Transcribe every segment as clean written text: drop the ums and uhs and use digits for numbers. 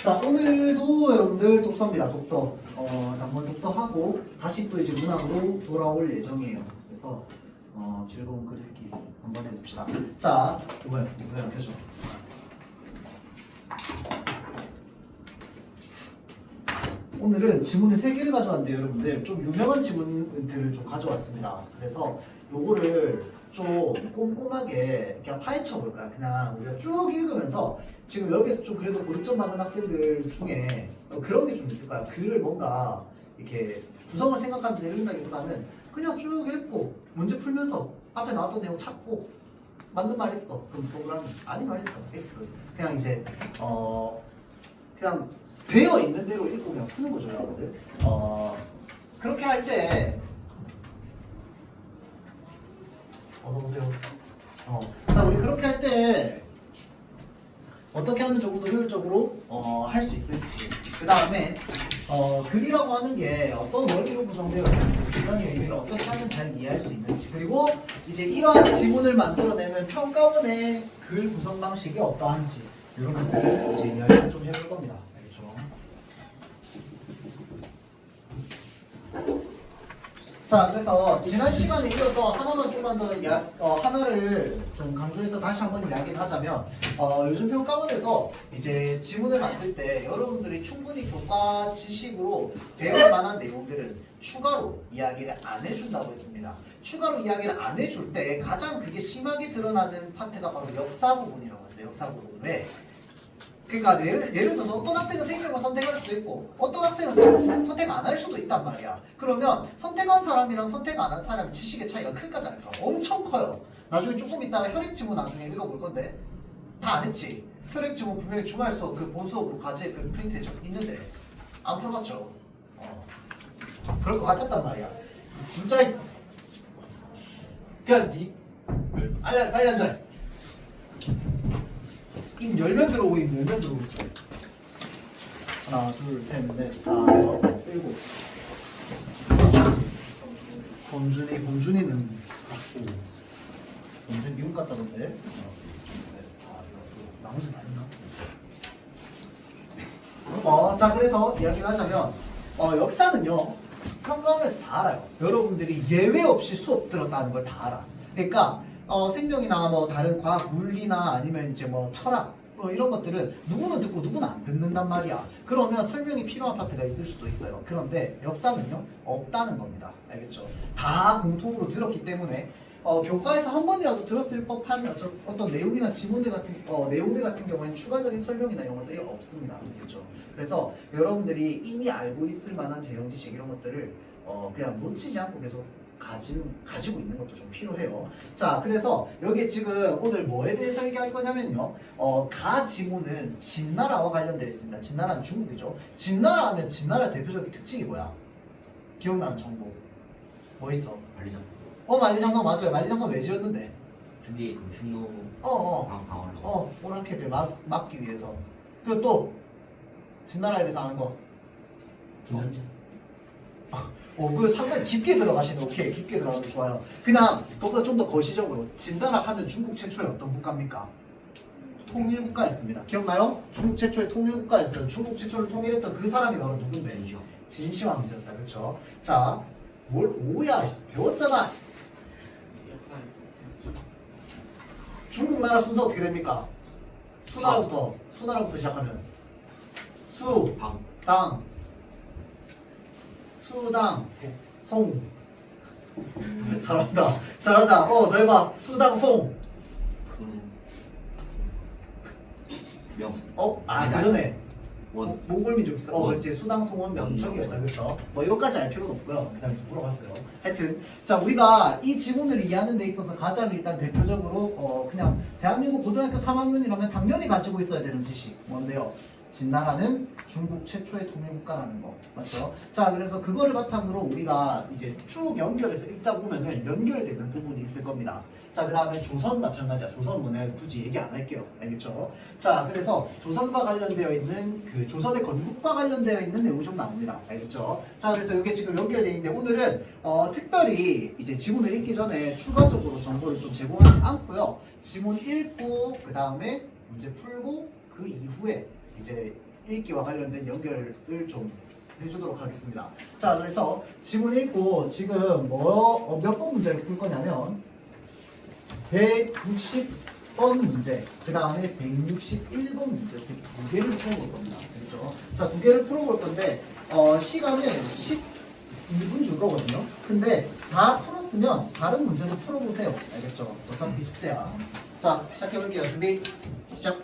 자, 오늘도 여러분들 독서입니다. 독서. 단문 독서하고 다시 또 이제 문학으로 돌아올 예정이에요. 그래서 즐거운 글 읽기 한번 해봅시다. 자, 이거요. 이거요. 켜줘. 오늘은 지문을 3개를 가져왔는데 여러분들 좀 유명한 지문들을 좀 가져왔습니다. 그래서 요거를 좀 꼼꼼하게 그냥 파헤쳐 볼까요? 그냥 우리가 쭉 읽으면서 지금 여기에서 좀 그래도 고득점 받는 학생들 중에 그런 게 좀 있을까요? 글을 뭔가 이렇게 구성을 생각하면서 읽는다기보다는 그냥 쭉 읽고 문제 풀면서 앞에 나왔던 내용 찾고 맞는 말 했어. 그럼 동그라미 아닌 말 했어. X. 그냥 이제 그냥 되어 있는 대로 읽고 그냥 푸는 거죠, 여러분들. 그렇게 할 때 어서 오세요. 자, 우리 그렇게 할 때 어떻게 하면 조금 더 효율적으로 할 수 있을지. 그 다음에 글이라고 하는 게 어떤 원리로 구성되어 있는지, 구성의 의미를 어떻게 하면 잘 이해할 수 있는지, 그리고 이제 이러한 지문을 만들어내는 평가원의 글 구성 방식이 어떠한지 이런 것들을 이제 이야기를 좀 해볼 겁니다. 자, 그래서 지난 시간에 이어서 하나만 좀만 더 하나를 좀 강조해서 다시 한번 이야기를 하자면 요즘 평가원에서 이제 지문을 만들 때 여러분들이 충분히 교과 지식으로 배울 만한 내용들은 추가로 이야기를 안 해준다고 했습니다. 추가로 이야기를 안 해줄 때 가장 그게 심하게 드러나는 파트가 바로 역사 부분이라고 했어요. 역사 부분. 왜? 그러니까 예를 들어서 어떤 학생은 생명을 선택할 수도 있고 어떤 학생은 선택 안 할 수도 있단 말이야. 그러면 선택한 사람이랑 선택 안 한 사람 지식의 차이가 클까 작을까? 엄청 커요. 나중에 조금 있다가 혈액지문 나중에 읽어볼 건데 다 안 했지? 혈액지문 분명히 주말 수업 그 본 수업으로 과제 그 프린트에 있는데 안 풀어봤죠? 그럴 것 같았단 말이야. 진짜 그냥 빨리 앉아. 입 열면 들어오고 입 열면 들어오고 있죠. 하나 둘셋넷 다섯 일곱. 범준이는 작고 범준이 미국 갔다 온대. 나머지 아닌가? 자, 그래서 이야기를 하자면 역사는요 평가원에서 다 알아요. 여러분들이 예외 없이 수업 들었다는 걸 다 알아. 그러니까 생명이나 뭐 다른 과학 물리나 아니면 이제 뭐 철학 이런 것들은 누구는 듣고 누구는 안 듣는단 말이야. 그러면 설명이 필요한 파트가 있을 수도 있어요. 그런데 역사는요 없다는 겁니다. 알겠죠? 다 공통으로 들었기 때문에 교과에서 한 번이라도 들었을 법한 어떤 내용이나 지문들 같은 내용들 같은 경우에는 추가적인 설명이나 이런 것들이 없습니다. 그렇죠? 그래서 여러분들이 이미 알고 있을 만한 배경 지식 이런 것들을 그냥 놓치지 않고 계속 가지고 있는 것도 좀 필요해요. 자, 그래서 여기 지금 오늘 뭐에 대해서 얘기할 거냐면요. 가 지문은 진나라와 관련되어 있습니다. 진나라는 중국이죠. 진나라 하면 진나라 대표적인 특징이 뭐야? 기억나는 정보 뭐 있어? 만리장성. 만리장성 맞아요. 만리장성 왜 지었는데? 중계 그 흉노 방어를. 오랑캐들 막기 위해서. 그리고 또 진나라에 대해서 아는 거. 중현자. 그 상당히 깊게 들어가시네. 오케이, 깊게 들어가면 좋아요. 그냥 그것보다 좀 더 거시적으로 진나라 하면 중국 최초의 어떤 국가입니까? 통일국가였습니다. 기억나요? 중국 최초의 통일국가였어요. 중국 최초를 통일했던 그 사람이 바로 누군데? 진시황이었다. 그렇죠? 자, 뭐야? 배웠잖아. 중국 나라 순서 어떻게 됩니까? 수나라부터 시작하면 당 수당 송 잘한다 더 해봐. 수당 송 명성. 그 전에 원. 몽골 민족 있어. 원. 그렇지. 수당 송원 명청이었다. 그렇죠? 뭐 이것까지 알 필요는 없고요. 그냥 물어봤어요. 하여튼 자, 우리가 이 지문을 이해하는 데 있어서 가장 일단 대표적으로 그냥 대한민국 고등학교 3학년이라면 당연히 가지고 있어야 되는 지식 뭔데요? 진나라는 중국 최초의 통일국가라는 거 맞죠? 자, 그래서 그거를 바탕으로 우리가 이제 쭉 연결해서 읽다 보면은 연결되는 부분이 있을 겁니다. 자, 그 다음에 조선 마찬가지야. 조선 뭐 내가 굳이 얘기 안 할게요. 알겠죠? 자, 그래서 조선과 관련되어 있는 그 조선의 건국과 관련되어 있는 내용이 좀 나옵니다. 알겠죠? 자, 그래서 이게 지금 연결되어 있는데 오늘은 특별히 이제 지문을 읽기 전에 추가적으로 정보를 좀 제공하지 않고요. 지문 읽고 그 다음에 문제 풀고 그 이후에 이제 읽기와 관련된 연결을 좀 해주도록 하겠습니다. 자, 그래서 지문 읽고 지금 몇 번 문제를 풀 거냐면 160번 문제, 그 다음에 161번 문제 이렇게 두 개를 풀어볼 겁니다. 그렇죠? 자, 두 개를 풀어볼 건데 시간은 12분 줄 거거든요. 근데 다 풀었으면 다른 문제도 풀어보세요. 알겠죠? 어차피 숙제야. 자, 시작해볼게요. 준비, 시작.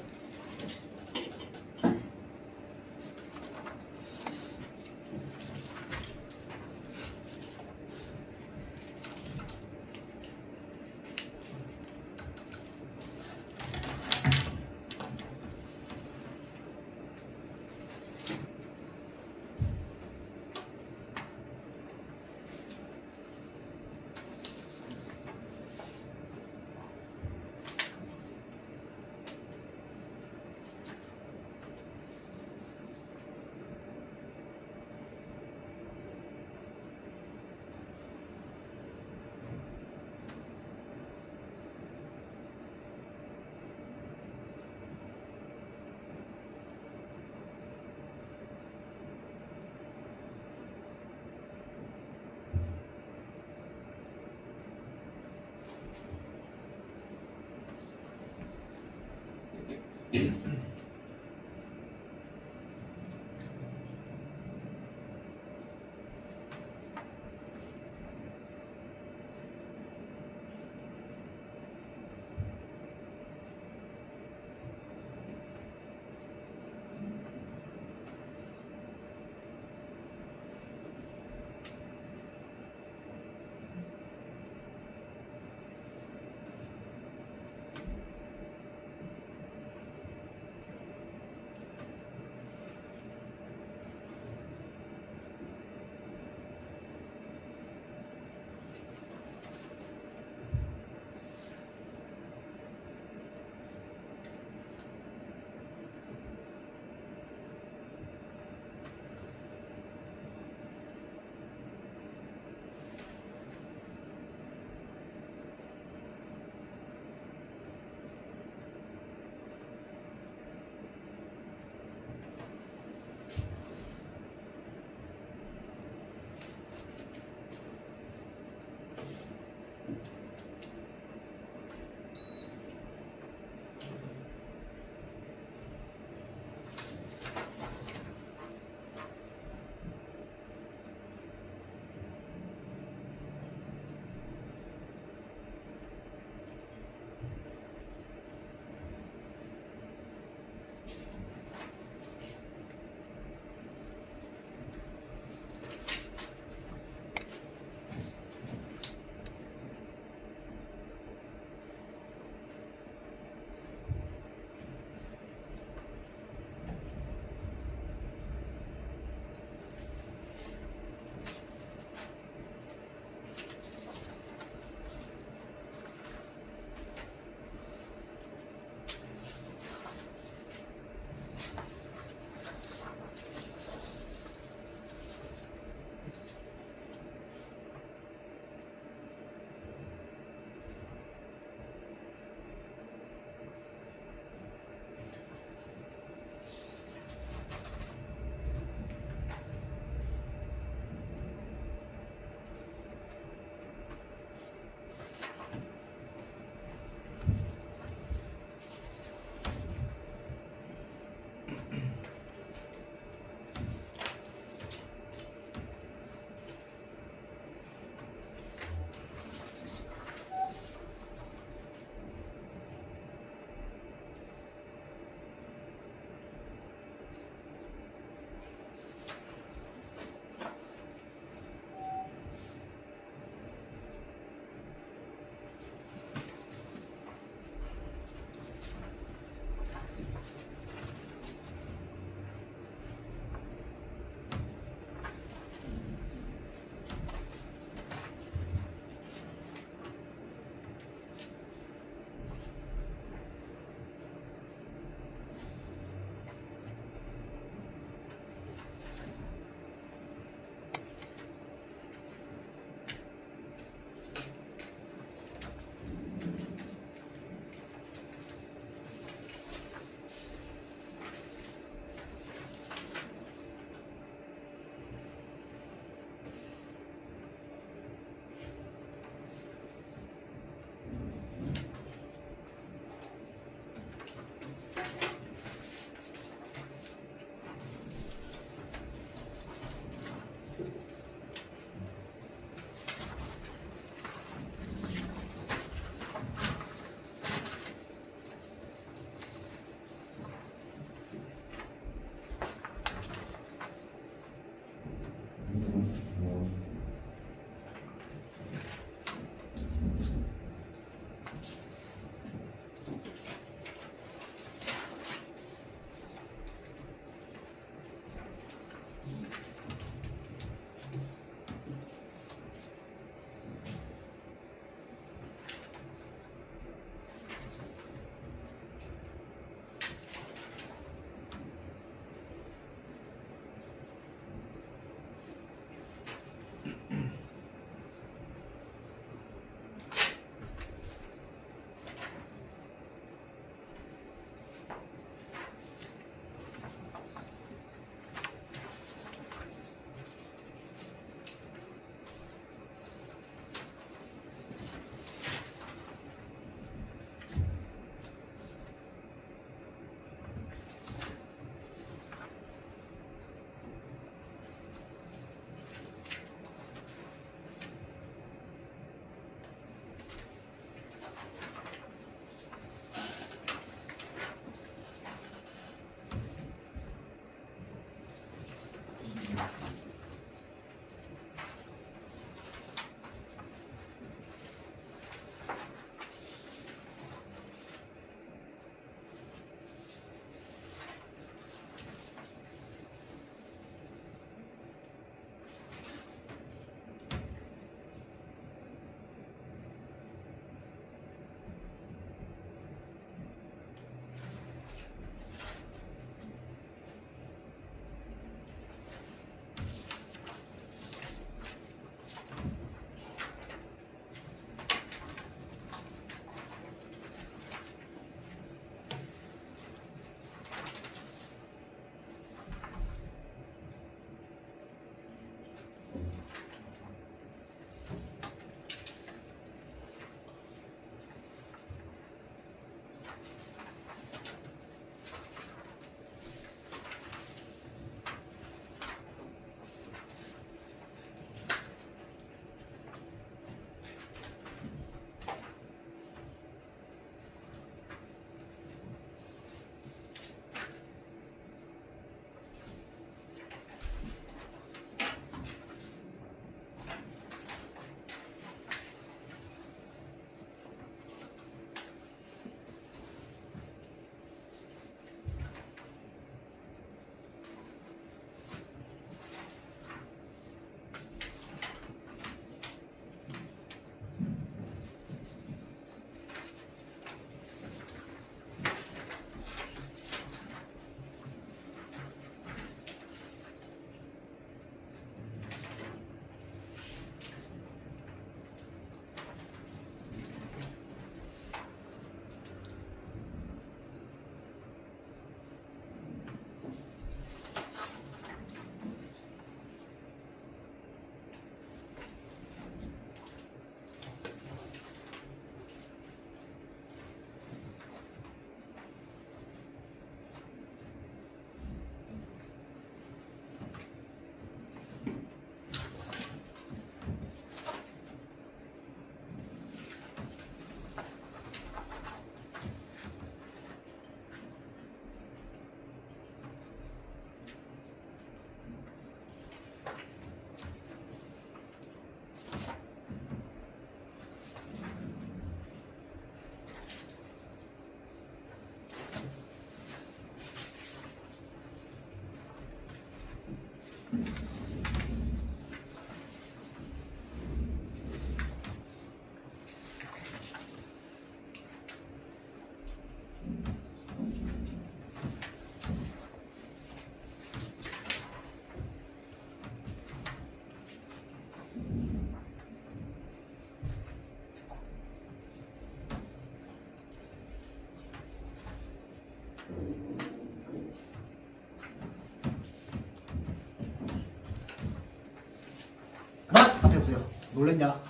앞에 보세요. 놀랬냐?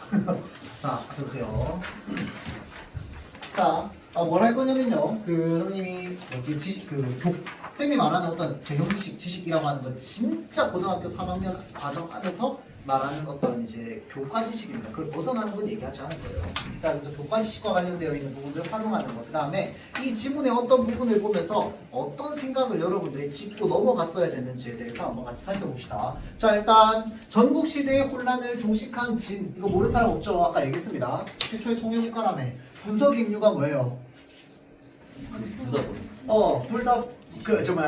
자, 앞에 보세요. 자, 뭘 할 거냐면요. 그 선생님이 뭐지 지식 쌤이 말하는 어떤 개념 지식이라고 하는 건 진짜 고등학교 3학년 과정 안에서 말하는 어떤 이제 교과 지식입니다. 그걸 벗어나는 건 얘기하지 않을 거예요. 자, 그래서 교과 지식과 관련되어 있는 부분을 활용하는 것. 그 다음에 이 지문의 어떤 부분을 보면서 어떤 생각을 여러분들이 짚고 넘어갔어야 되는지에 대해서 한번 같이 살펴봅시다. 자, 일단 전국 시대의 혼란을 종식한 진, 이거 모르는 사람 없죠? 아까 얘기했습니다. 최초의 통일국가라며. 분석 인류가 뭐예요? 묻어버렸어.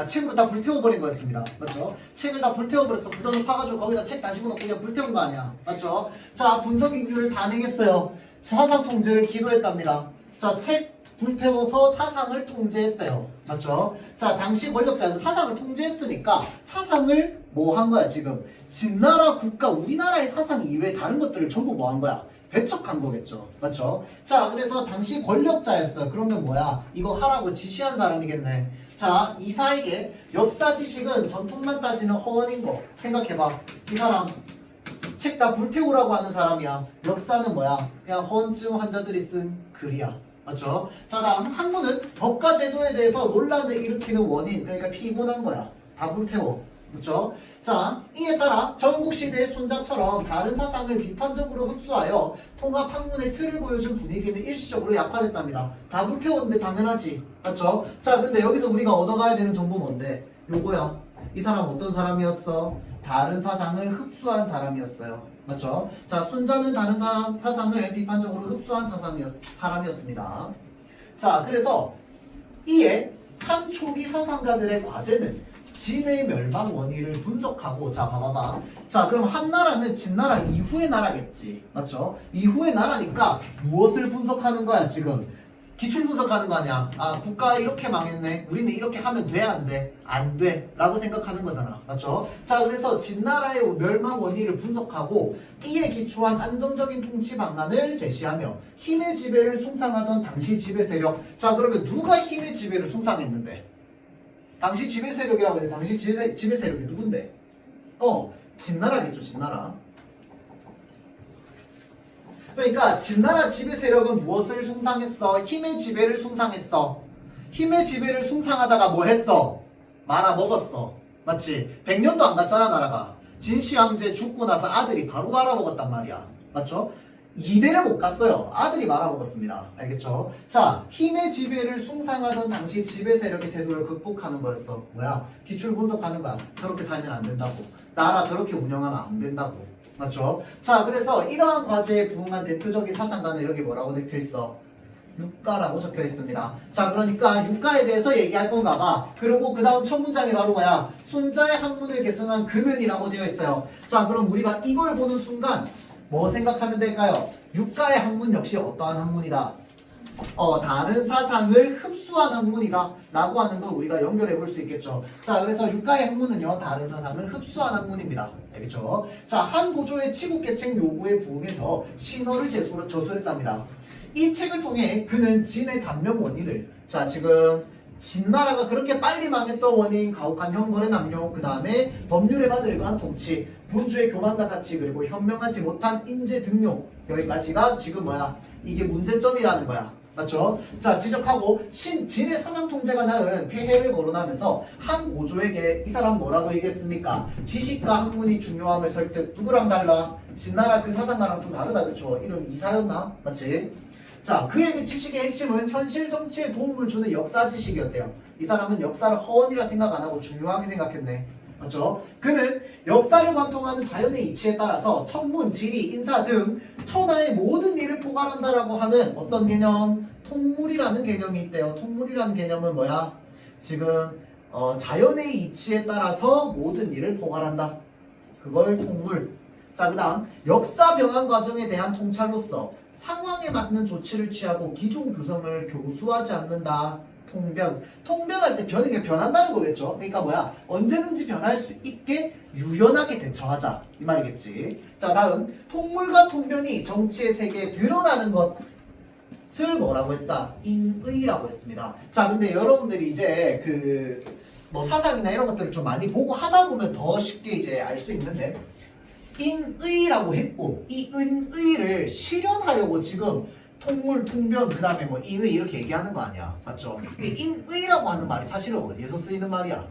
책으로 다 불태워버린 거였습니다. 맞죠? 책을 다 불태워버렸어. 구덩이 파가지고 거기다 책 다 집어넣고 그냥 불태운 거 아니야. 맞죠? 자, 분석 인류를 단행했어요. 사상 통제를 기도했답니다. 자, 책 불태워서 사상을 통제했대요. 맞죠? 자, 당시 권력자는 사상을 통제했으니까 사상을 뭐 한 거야, 지금? 진나라 국가, 우리나라의 사상 이외에 다른 것들을 전부 뭐 한 거야? 배척한 거겠죠. 맞죠? 자, 그래서 당시 권력자였어요. 그러면 뭐야? 이거 하라고 지시한 사람이겠네. 자, 이사에게 역사 지식은 전통만 따지는 허언인 거 생각해봐. 이 사람 책 다 불태우라고 하는 사람이야. 역사는 뭐야? 그냥 허언증 환자들이 쓴 글이야. 맞죠? 자, 다음 학문은 법과 제도에 대해서 논란을 일으키는 원인, 그러니까 피곤한 거야. 다 불태워. 그렇죠? 자, 이에 따라 전국시대의 순자처럼 다른 사상을 비판적으로 흡수하여 통합 학문의 틀을 보여준 분위기는 일시적으로 약화됐답니다. 다 불태웠는데 당연하지. 맞죠? 자, 근데 여기서 우리가 얻어가야 되는 정보 뭔데? 요거야. 이 사람 어떤 사람이었어? 다른 사상을 흡수한 사람이었어요. 맞죠? 자, 순자는 다른 사상을 비판적으로 흡수한 사람이었습니다. 자, 그래서 이에 한 초기 사상가들의 과제는 진의 멸망 원인을 분석하고, 자, 봐봐봐. 자, 그럼 한 나라는 진나라 이후의 나라겠지. 맞죠? 이후의 나라니까 무엇을 분석하는 거야, 지금? 기출 분석하는 거 아니야. 아, 국가 이렇게 망했네. 우리는 이렇게 하면 돼, 안 돼? 안 돼. 라고 생각하는 거잖아. 맞죠? 자, 그래서 진나라의 멸망 원인을 분석하고 이에 기초한 안정적인 통치 방안을 제시하며 힘의 지배를 숭상하던 당시 지배 세력. 자, 그러면 누가 힘의 지배를 숭상했는데? 당시 지배 세력이라고 했는데 당시 지배 세력이 누군데? 진나라겠죠, 진나라. 그러니까 진나라 지배 세력은 무엇을 숭상했어? 힘의 지배를 숭상했어. 힘의 지배를 숭상하다가 뭘 했어? 말아먹었어. 맞지? 100년도 안 갔잖아, 나라가. 진시 황제 죽고 나서 아들이 바로 말아먹었단 말이야. 맞죠? 2대를 못 갔어요. 아들이 말아먹었습니다. 알겠죠? 자, 힘의 지배를 숭상하던 당시 지배 세력의 태도를 극복하는 거였어. 뭐야? 기출 분석하는 거야. 저렇게 살면 안 된다고. 나라 저렇게 운영하면 안 된다고. 맞죠? 자, 그래서 이러한 과제에 부응한 대표적인 사상가는 여기 뭐라고 적혀 있어? 육가라고 적혀 있습니다. 자, 그러니까 육가에 대해서 얘기할 건가 봐. 그리고 그 다음 첫 문장이 바로 뭐야? 순자의 학문을 계승한 그는이라고 되어 있어요. 자, 그럼 우리가 이걸 보는 순간 뭐 생각하면 될까요? 육가의 학문 역시 어떠한 학문이다? 다른 사상을 흡수한 학문이다 라고 하는 걸 우리가 연결해 볼 수 있겠죠. 자, 그래서 육가의 학문은요, 다른 사상을 흡수한 학문입니다. 알겠죠? 자, 한 구조의 치국계책 요구에 부응해서 신어를 저술했답니다. 이 책을 통해 그는 진의 단명 원인을, 자, 지금 진나라가 그렇게 빨리 망했던 원인, 가혹한 형벌의 남용, 그 다음에 법률에 반의한 통치, 분주의 교만과 사치, 그리고 현명하지 못한 인재 등용, 여기까지가 지금 뭐야? 이게 문제점이라는 거야. 맞죠? 자, 지적하고 진의 사상 통제가 낳은 폐해를 거론하면서 한 고조에게 이 사람 뭐라고 얘기했습니까? 지식과 학문이 중요함을 설득. 누구랑 달라? 진나라 그 사상가랑 좀 다르다, 그쵸? 이름 이사였나? 맞지? 자, 그에게 지식의 핵심은 현실 정치에 도움을 주는 역사 지식이었대요. 이 사람은 역사를 허언이라 생각 안 하고 중요하게 생각했네. 맞죠? 그는 역사를 관통하는 자연의 이치에 따라서 천문, 지리, 인사 등 천하의 모든 일을 포괄한다라고 하는 어떤 개념? 통물이라는 개념이 있대요. 통물이라는 개념은 뭐야? 지금 자연의 이치에 따라서 모든 일을 포괄한다. 그걸 통물. 자, 그 다음 역사 변환 과정에 대한 통찰로서 상황에 맞는 조치를 취하고 기존 규성을 교수하지 않는다. 통변할 때 이게 변한다는 거겠죠. 그러니까 뭐야? 언제든지 변할 수 있게 유연하게 대처하자 이 말이겠지. 자, 다음 통물과 통변이 정치의 세계에 드러나는 것. 것을 뭐라고 했다? 인의라고 했습니다. 자, 근데 여러분들이 이제 그 뭐 사상이나 이런 것들을 좀 많이 보고 하다 보면 더 쉽게 이제 알 수 있는데 인의라고 했고 이 은의를 실현하려고 지금 통물, 통변, 그 다음에 뭐 인의 이렇게 얘기하는 거 아니야. 맞죠? 이 인의라고 하는 말이 사실은 어디에서 쓰이는 말이야?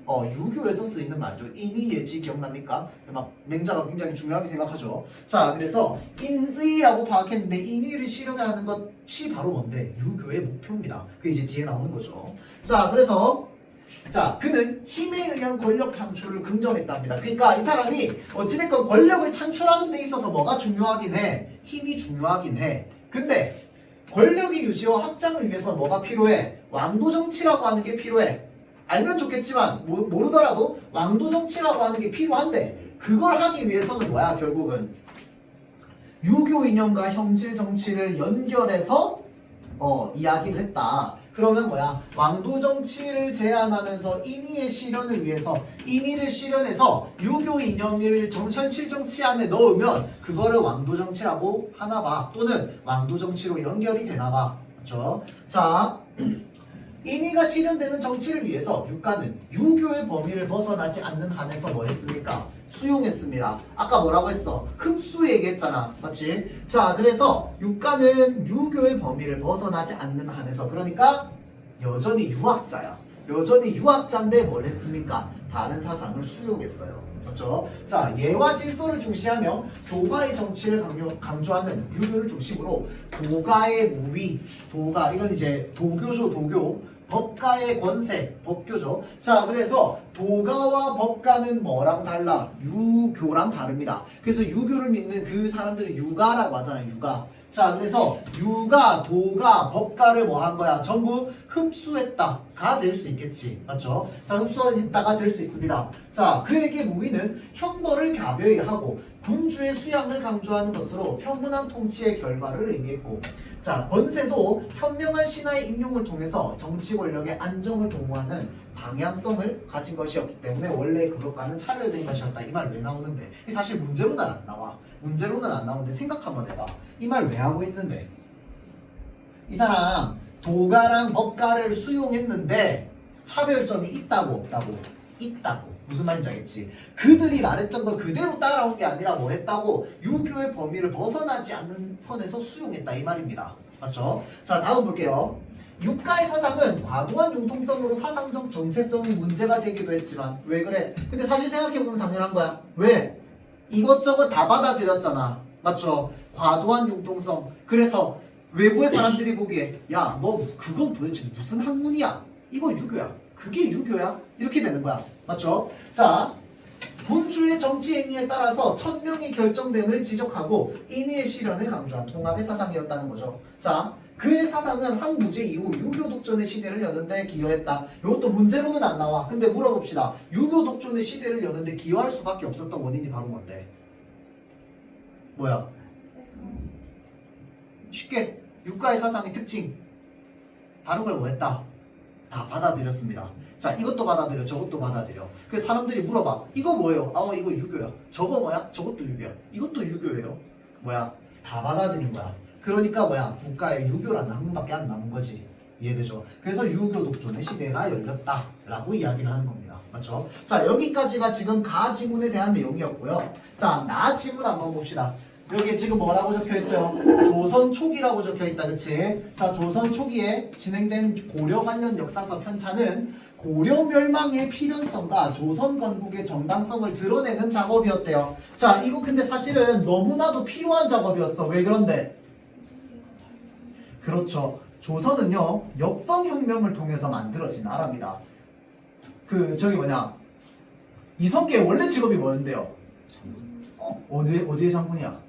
유교에서 쓰이는 말이죠. 인의 예지 기억납니까? 막 맹자가 굉장히 중요하게 생각하죠. 자, 그래서 인의라고 파악했는데 인의를 실현하는 것이 바로 뭔데? 유교의 목표입니다. 그게 이제 뒤에 나오는 거죠. 자, 그래서 자, 그는 힘에 의한 권력 창출을 긍정했답니다. 그러니까 이 사람이 어찌됐건 권력을 창출하는 데 있어서 뭐가 중요하긴 해? 힘이 중요하긴 해. 근데 권력의 유지와 확장을 위해서 뭐가 필요해? 왕도 정치라고 하는 게 필요해. 알면 좋겠지만 모르더라도 왕도 정치라고 하는 게 필요한데 그걸 하기 위해서는 뭐야? 결국은 유교 이념과 형질 정치를 연결해서 이야기를 했다. 그러면 뭐야? 왕도 정치를 제안하면서 인의의 실현을 위해서 인의를 실현해서 유교 이념을 현실 정치 안에 넣으면 그거를 왕도 정치라고 하나 봐. 또는 왕도 정치로 연결이 되나 봐. 그렇죠? 자, 인의가 실현되는 정치를 위해서 유가는 유교의 범위를 벗어나지 않는 한에서 뭐 했습니까? 수용했습니다. 아까 뭐라고 했어? 흡수 얘기했잖아. 맞지? 자, 그래서 유가는 유교의 범위를 벗어나지 않는 한에서 그러니까 여전히 유학자야. 여전히 유학자인데 뭘 했습니까? 다른 사상을 수용했어요. 그렇죠? 자, 예와 질서를 중시하며 도가의 정치를 강조하는 유교를 중심으로 도가의 무위, 도가 이건 이제 도교죠, 도교. 법가의 권세, 법교죠. 자, 그래서 도가와 법가는 뭐랑 달라? 유교랑 다릅니다. 그래서 유교를 믿는 그 사람들이 유가라고 하잖아요, 유가. 자, 그래서 유가, 도가, 법가를 뭐 한 거야? 전부 흡수했다가 될 수 있겠지. 맞죠? 자, 흡수했다가 될 수 있습니다. 자, 그에게 무위는 형벌을 가벼이 하고 군주의 수양을 강조하는 것으로 평온한 통치의 결과를 의미했고, 자, 권세도 현명한 신하의 임용을 통해서 정치 권력의 안정을 도모하는 방향성을 가진 것이었기 때문에 원래 그것과는 차별된 것이었다. 이 말 왜 나오는데? 사실 문제로는 안 나와. 문제로는 안 나오는데 생각 한번 해봐. 이 말 왜 하고 있는데? 이 사람 도가랑 법가를 수용했는데 차별점이 있다고 없다고? 있다고. 무슨 말인지 알겠지? 그들이 말했던 걸 그대로 따라온 게 아니라 뭐 했다고? 유교의 범위를 벗어나지 않는 선에서 수용했다 이 말입니다. 맞죠? 자, 다음 볼게요. 유가의 사상은 과도한 융통성으로 사상적 정체성이 문제가 되기도 했지만 왜 그래? 근데 사실 생각해보면 당연한 거야. 왜? 이것저것 다 받아들였잖아. 맞죠? 과도한 융통성. 그래서 외부의 사람들이 보기에 야, 너 그건 도대체 무슨 학문이야? 이거 유교야. 그게 유교야? 이렇게 되는 거야. 맞죠? 자, 군주의 정치 행위에 따라서 천명이 결정됨을 지적하고 인의의 실현을 강조한 통합의 사상이었다는 거죠. 자, 그의 사상은 한무제 이후 유교 독존의 시대를 여는 데 기여했다. 이것도 문제로는 안 나와. 근데 물어봅시다. 유교 독존의 시대를 여는 데 기여할 수밖에 없었던 원인이 바로 뭔데? 뭐야? 쉽게 유가의 사상의 특징 다른 걸 뭐 했다? 다 받아들였습니다. 자, 이것도 받아들여, 저것도 받아들여. 그래서 사람들이 물어봐. 이거 뭐예요? 이거 유교야. 저거 뭐야? 저것도 유교야. 이것도 유교예요. 뭐야? 다 받아들인 거야. 그러니까 뭐야? 국가에 유교라는 학문밖에 안 남은 거지. 이해되죠? 그래서 유교 독존의 시대가 열렸다라고 이야기를 하는 겁니다. 맞죠? 자, 여기까지가 지금 가 지문에 대한 내용이었고요. 자, 나 지문 한번 봅시다. 여기 지금 뭐라고 적혀있어요? 조선 초기라고 적혀있다. 그치? 자, 조선 초기에 진행된 고려 관련 역사서 편찬은 고려 멸망의 필연성과 조선 건국의 정당성을 드러내는 작업이었대요. 자, 이거 근데 사실은 너무나도 필요한 작업이었어. 왜 그런데? 그렇죠. 조선은요, 역성혁명을 통해서 만들어진 나라입니다. 저기 뭐냐? 이성계의 원래 직업이 뭐였는데요? 어디의 장군이야?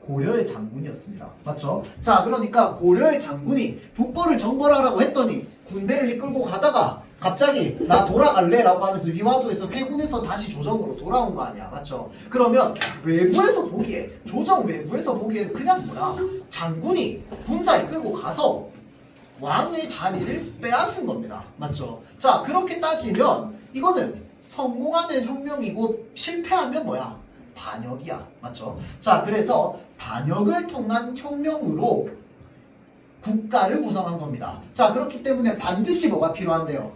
고려의 장군이었습니다. 맞죠? 자, 그러니까 고려의 장군이 북벌을 정벌하라고 했더니 군대를 이끌고 가다가 갑자기 나 돌아갈래 라고 하면서 위화도에서 회군해서 다시 조정으로 돌아온 거 아니야. 맞죠? 그러면 외부에서 보기에, 조정 외부에서 보기에는 그냥 뭐야, 장군이 군사 이끌고 가서 왕의 자리를 빼앗은 겁니다. 맞죠? 자, 그렇게 따지면 이거는 성공하면 혁명이고 실패하면 뭐야? 반역이야. 맞죠? 자, 그래서 반역을 통한 혁명으로 국가를 구성한 겁니다. 자, 그렇기 때문에 반드시 뭐가 필요한데요?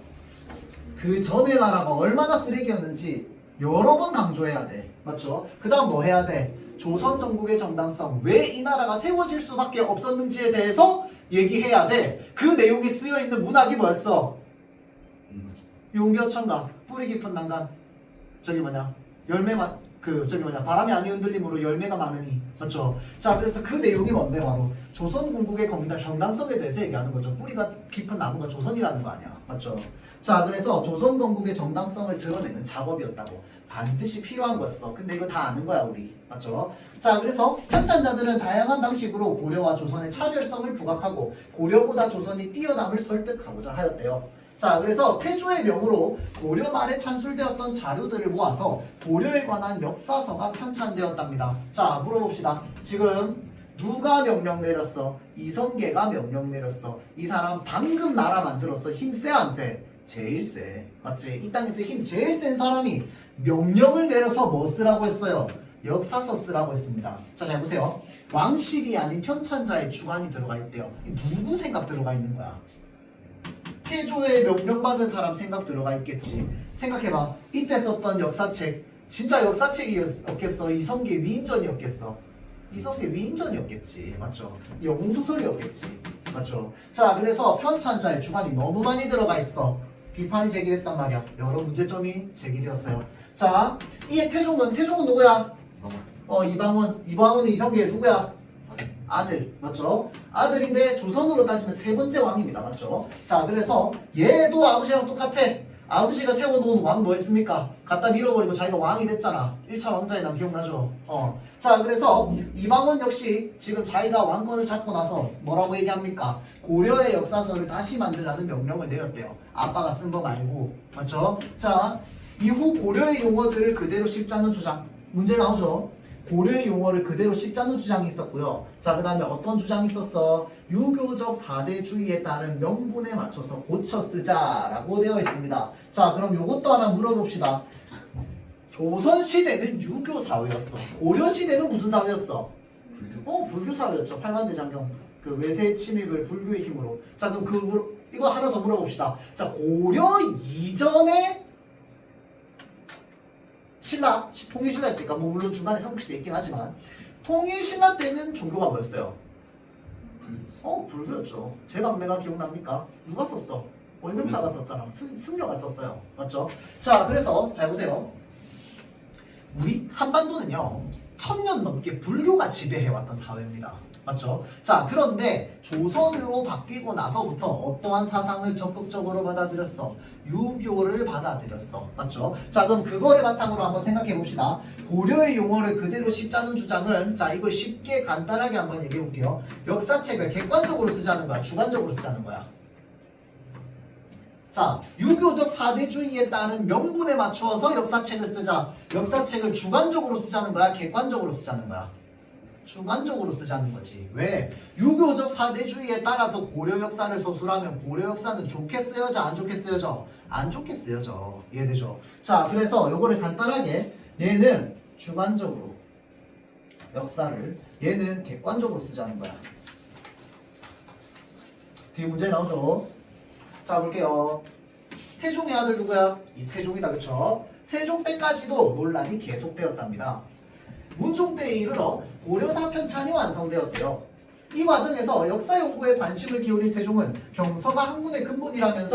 그 전의 나라가 얼마나 쓰레기였는지 여러 번 강조해야 돼. 맞죠? 그 다음 뭐 해야 돼? 조선 전국의 정당성, 왜 이 나라가 세워질 수밖에 없었는지에 대해서 얘기해야 돼. 그 내용이 쓰여 있는 문학이 뭐였어? 용비어천가, 뿌리 깊은 난간, 저기 뭐냐, 열매만, 저기 뭐냐, 바람이 아니 흔들림으로 열매가 많으니. 맞죠? 자, 그래서 그 내용이 뭔데? 바로 조선 군국의 정당성에 대해서 얘기하는 거죠. 뿌리가 깊은 나무가 조선이라는 거 아니야. 맞죠? 자, 그래서 조선 건국의 정당성을 드러내는 작업이었다고. 반드시 필요한 거였어. 근데 이거 다 아는 거야, 우리. 맞죠? 자, 그래서 편찬자들은 다양한 방식으로 고려와 조선의 차별성을 부각하고 고려보다 조선이 뛰어남을 설득하고자 하였대요. 자, 그래서 태조의 명으로 고려 말에 찬술되었던 자료들을 모아서 고려에 관한 역사서가 편찬되었답니다. 자, 물어봅시다. 지금 누가 명령 내렸어? 이성계가 명령 내렸어. 이 사람 방금 나라 만들었어. 힘 세 안 세? 제일 세. 맞지? 이 땅에서 힘 제일 센 사람이 명령을 내려서 뭐 쓰라고 했어요? 역사서 쓰라고 했습니다. 자, 잘 보세요. 왕실이 아닌 편찬자의 주관이 들어가 있대요. 누구 생각 들어가 있는 거야? 태조의 명령받은 사람 들어가 있겠지. 생각해봐. 이때 썼던 역사책 진짜 역사책이었겠어? 이성계 위인전이었겠어? 이성계 위인전이었겠지. 맞죠? 영웅소설이었겠지. 맞죠? 자, 그래서 편찬자의 주관이 너무 많이 들어가 있어. 비판이 제기됐단 말이야. 여러 문제점이 제기되었어요. 자, 이 태종은 누구야? 이방원은 이성계의 누구야? 아들. 맞죠? 아들인데 조선으로 따지면 세 번째 왕입니다. 맞죠? 자, 그래서 얘도 아버지랑 똑같아. 아버지가 세워놓은 왕 뭐였습니까? 갖다 밀어버리고 자기가 왕이 됐잖아. 1차 왕자의 남 기억나죠? 자, 그래서 이방원 역시 지금 자기가 왕권을 잡고 나서 뭐라고 얘기합니까? 고려의 역사서를 다시 만들라는 명령을 내렸대요. 아빠가 쓴 거 말고. 맞죠? 자, 이후 고려의 용어들을 그대로 씹자는 주장. 문제 나오죠? 고려의 용어를 그대로 씹자는 주장이 있었고요. 자, 그 다음에 어떤 주장이 있었어? 유교적 4대주의에 따른 명분에 맞춰서 고쳐 쓰자라고 되어 있습니다. 자, 그럼 요것도 하나 물어봅시다. 조선시대는 유교 사회였어. 고려시대는 무슨 사회였어? 불교 사회였죠. 팔만대장경 그 외세 침입을 불교의 힘으로. 자, 그럼 이거 하나 더 물어봅시다. 자, 고려 이전에 신라, 통일신라였으니까 뭐 물론 중간에 삼국시대 있긴 하지만 통일신라 때는 종교가 뭐였어요? 불교였죠. 제방매가 기억납니까? 누가 썼어? 원금사가 썼잖아. 승려가 썼어요. 맞죠? 자, 그래서 잘 보세요. 우리 한반도는요 1000년 넘게 불교가 지배해왔던 사회입니다. 맞죠? 자, 그런데 조선으로 바뀌고 나서부터 어떠한 사상을 적극적으로 받아들였어? 유교를 받아들였어. 맞죠? 자, 그럼 그거를 바탕으로 한번 생각해 봅시다. 고려의 용어를 그대로 씹자는 주장은, 자, 이걸 쉽게 간단하게 한번 얘기해 볼게요. 역사책을 객관적으로 쓰자는 거야? 주관적으로 쓰자는 거야? 자, 유교적 4대주의에 따른 명분에 맞춰서 역사책을 쓰자. 역사책을 주관적으로 쓰자는 거야? 객관적으로 쓰자는 거야? 주관적으로 쓰자는 거지. 왜? 유교적 4대주의에 따라서 고려 역사를 서술하면 고려 역사는 좋게 쓰여져? 안 좋게 쓰여져? 안 좋게 쓰여져. 이해되죠? 자, 그래서 요거를 간단하게 얘는 주관적으로 역사를, 얘는 객관적으로 쓰자는 거야. 뒤에 문제 나오죠? 자, 볼게요. 태종의 아들 누구야? 이 세종이다. 그쵸? 세종 때까지도 논란이 계속되었답니다. 문종 때에 이르러 고려사편찬이 완성되었대요. 이 과정에서 역사 연구에 관심을 기울인 세종은 경서가 학문의 근본이라면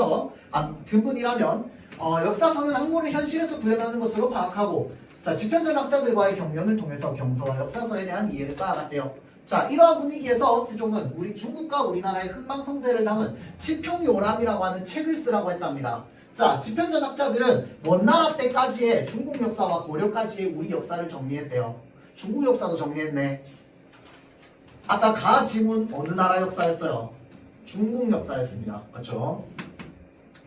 역사서는 학문을 현실에서 구현하는 것으로 파악하고, 자, 집현전학자들과의 경연을 통해서 경서와 역사서에 대한 이해를 쌓아갔대요. 자, 이러한 분위기에서 세종은 우리 중국과 우리나라의 흥망성쇠를 담은 치평요람이라고 하는 책을 쓰라고 했답니다. 자, 집현전학자들은 원나라 때까지의 중국 역사와 고려까지의 우리 역사를 정리했대요. 중국 역사도 정리했네. 아까 가지문 어느 나라 역사였어요? 중국 역사였습니다. 맞죠?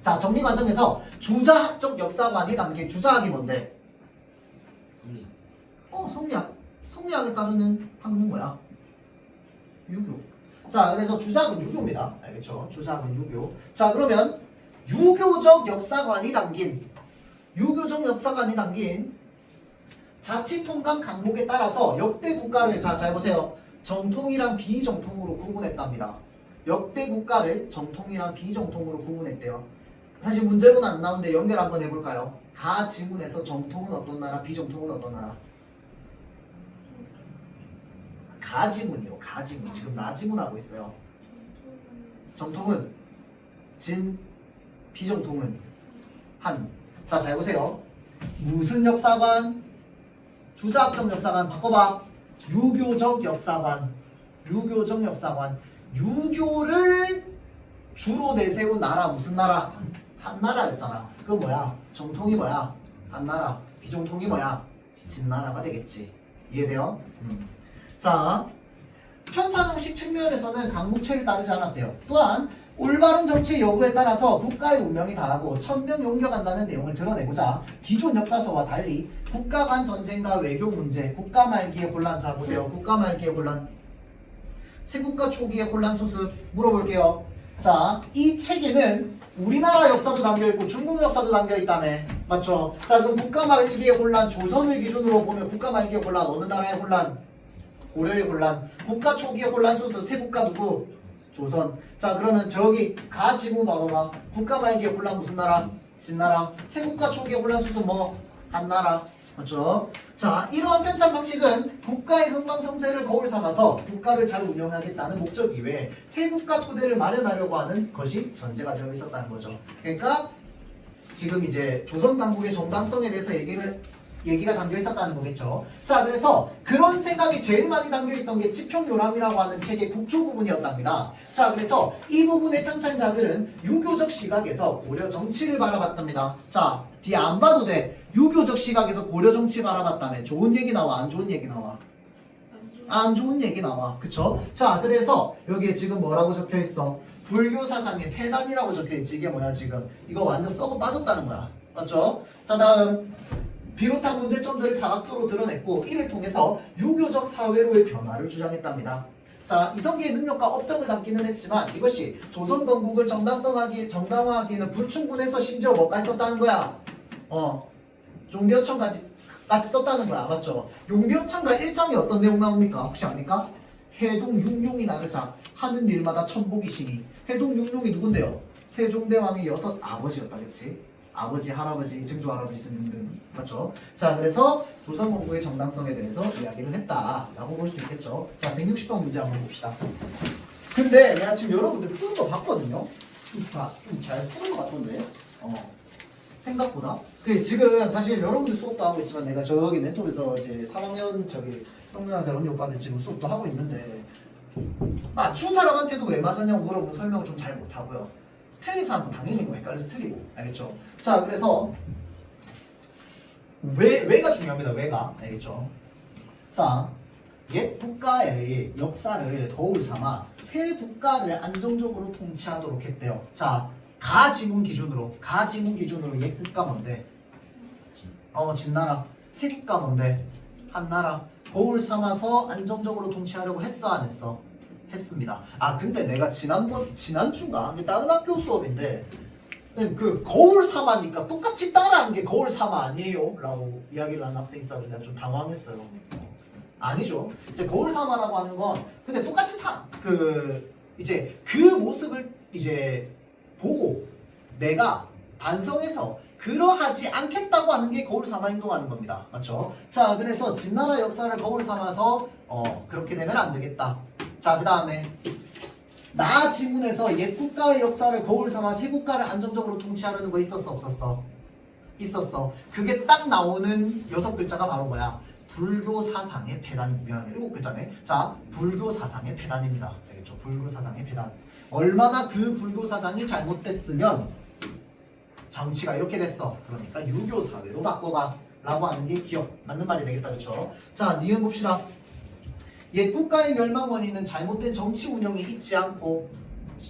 자, 정리 과정에서 주자학적 역사관이 담긴, 주자학이 뭔데? 성리학. 성리학을 따르는 학문 뭐야? 유교. 자, 그래서 주자학은 유교입니다. 알겠죠? 주자학은 유교. 자, 그러면 유교적 역사관이 담긴 자치통감 강목에 따라서 역대 국가를, 자, 잘 보세요. 정통이랑 비정통으로 구분했답니다. 역대 국가를 정통이랑 비정통으로 구분했대요. 사실 문제로는 안 나오는데 연결 한번 해볼까요? 가 지문에서 정통은 어떤 나라, 비정통은 어떤 나라? 가 지문이요. 가 지문. 지금 나 지문하고 있어요. 정통은 진, 비정통은 한. 자, 잘 보세요. 무슨 역사관? 주자학적 역사관 바꿔봐. 유교적 역사관. 유교적 역사관. 유교를 주로 내세운 나라 무슨 나라? 한나라였잖아. 그건 뭐야? 정통이 뭐야? 한나라. 비정통이 뭐야? 진나라가 되겠지. 이해돼요? 자, 편찬형식 측면에서는 강목체를 따르지 않았대요. 또한 올바른 정치 여부에 따라서 국가의 운명이 다르고 천명이 옮겨간다는 내용을 드러내고자 기존 역사서와 달리 국가 간 전쟁과 외교 문제, 국가 말기의 혼란. 자 보세요. 국가 말기의 혼란, 세국가 초기의 혼란 수습 물어볼게요. 자, 이 책에는 우리나라 역사도 담겨있고 중국 역사도 담겨있다며. 맞죠? 자, 그럼 국가 말기의 혼란, 조선을 기준으로 보면 국가 말기의 혼란 어느 나라의 혼란? 고려의 혼란. 국가 초기의 혼란 수습 세국가 누구? 조선. 자, 그러면 저기 가 지문 봐봐봐. 국가 말기의 혼란 무슨 나라? 진나라. 세국가 초기의 혼란 수습 뭐? 한나라. 맞죠? 자, 이러한 편찬 방식은 국가의 흥망성쇠를 거울 삼아서 국가를 잘 운영하겠다는 목적 이외에 세국가 토대를 마련하려고 하는 것이 전제가 되어 있었다는 거죠. 그러니까 지금 이제 조선 당국의 정당성에 대해서 얘기가 담겨 있었다는 거겠죠. 자, 그래서 그런 생각이 제일 많이 담겨 있던 게 지평요람이라고 하는 책의 국조 부분이었답니다. 자, 그래서 이 부분의 편찬자들은 유교적 시각에서 고려 정치를 바라봤답니다. 자, 뒤에 안 봐도 돼. 유교적 시각에서 고려 정치 바라봤다며. 좋은 얘기 나와, 안 좋은 얘기 나와? 안 좋은 얘기 나와. 그쵸? 자, 그래서 여기에 지금 뭐라고 적혀 있어? 불교 사상의 폐단이라고 적혀 있지. 이게 뭐야 지금? 이거 완전 썩어 빠졌다는 거야. 맞죠? 자, 다음. 비롯한 문제점들을 다각도로 드러냈고 이를 통해서 유교적 사회로의 변화를 주장했답니다. 자, 이성계의 능력과 업적을 담기는 했지만 이것이 조선 건국을 정당화하기에는 불충분해서 심지어 뭐까지 썼다는 거야? 종교청까지 썼다는 거야. 맞죠? 용비어청과 1장에 어떤 내용 나옵니까? 혹시 압니까? 해동 육룡이 나르자 하는 일마다 천복이시니. 해동 육룡이 누군데요? 세종대왕의 6 아버지였다. 그치? 아버지, 할아버지, 증조 할아버지 등등등. 맞죠? 자, 그래서 조선 건국의 정당성에 대해서 이야기를 했다라고 볼 수 있겠죠. 자, 160번 문제 한번 봅시다. 근데 내가 지금 여러분들 푸는 거 봤거든요. 좀 잘 푸는 거 같던데. 생각보다. 지금 사실 여러분들 수업도 하고 있지만 내가 저기 멘토에서 이제 3학년 저기 형님한테 언니 오빠들 지금 수업도 하고 있는데 맞춘 사람한테도 왜 맞았냐고 물어보면 설명을 좀 잘 못하고요. 틀린 사람은 당연히 뭐 헷갈려서 틀리고. 알겠죠? 자, 그래서 왜가 중요합니다. 왜가. 알겠죠? 자, 옛 국가의 역사를 거울 삼아 새 국가를 안정적으로 통치하도록 했대요. 자, 가 지문 기준으로 옛 국가 뭔데? 진나라. 새 국가 뭔데? 한나라. 거울 삼아서 안정적으로 통치하려고 했어, 안 했어? 했습니다. 아, 근데 내가 지난주가 다른 학교 수업인데 선생님 그 거울 삼아니까 똑같이 따라하는 게 거울 삼아 아니에요? 라고 이야기를 하는 학생이 있어서 내가 좀 당황했어요. 아니죠. 이제 거울 삼아라고 하는 건 근데 똑같이 이제 그 모습을 이제 보고 내가 반성해서 그러하지 않겠다고 하는 게 거울 삼아 행동하는 겁니다. 맞죠? 자, 그래서 진나라 역사를 거울 삼아서 그렇게 되면 안 되겠다. 자, 그 다음에 나 지문에서 옛 국가의 역사를 거울 삼아 새 국가를 안정적으로 통치하려는 거 있었어, 없었어? 있었어. 그게 딱 나오는 6글자가 바로 뭐야? 불교 사상의 폐단. 7글자네. 자, 불교 사상의 폐단입니다. 알겠죠? 불교 사상의 폐단. 얼마나 그 불교 사상이 잘못됐으면 정치가 이렇게 됐어. 그러니까 유교 사회로 바꿔봐 라고 하는 게 맞는 말이 되겠다. 그렇죠? 자, 니은 봅시다. 옛 국가의 멸망 원인은 잘못된 정치 운영이 있지 않고.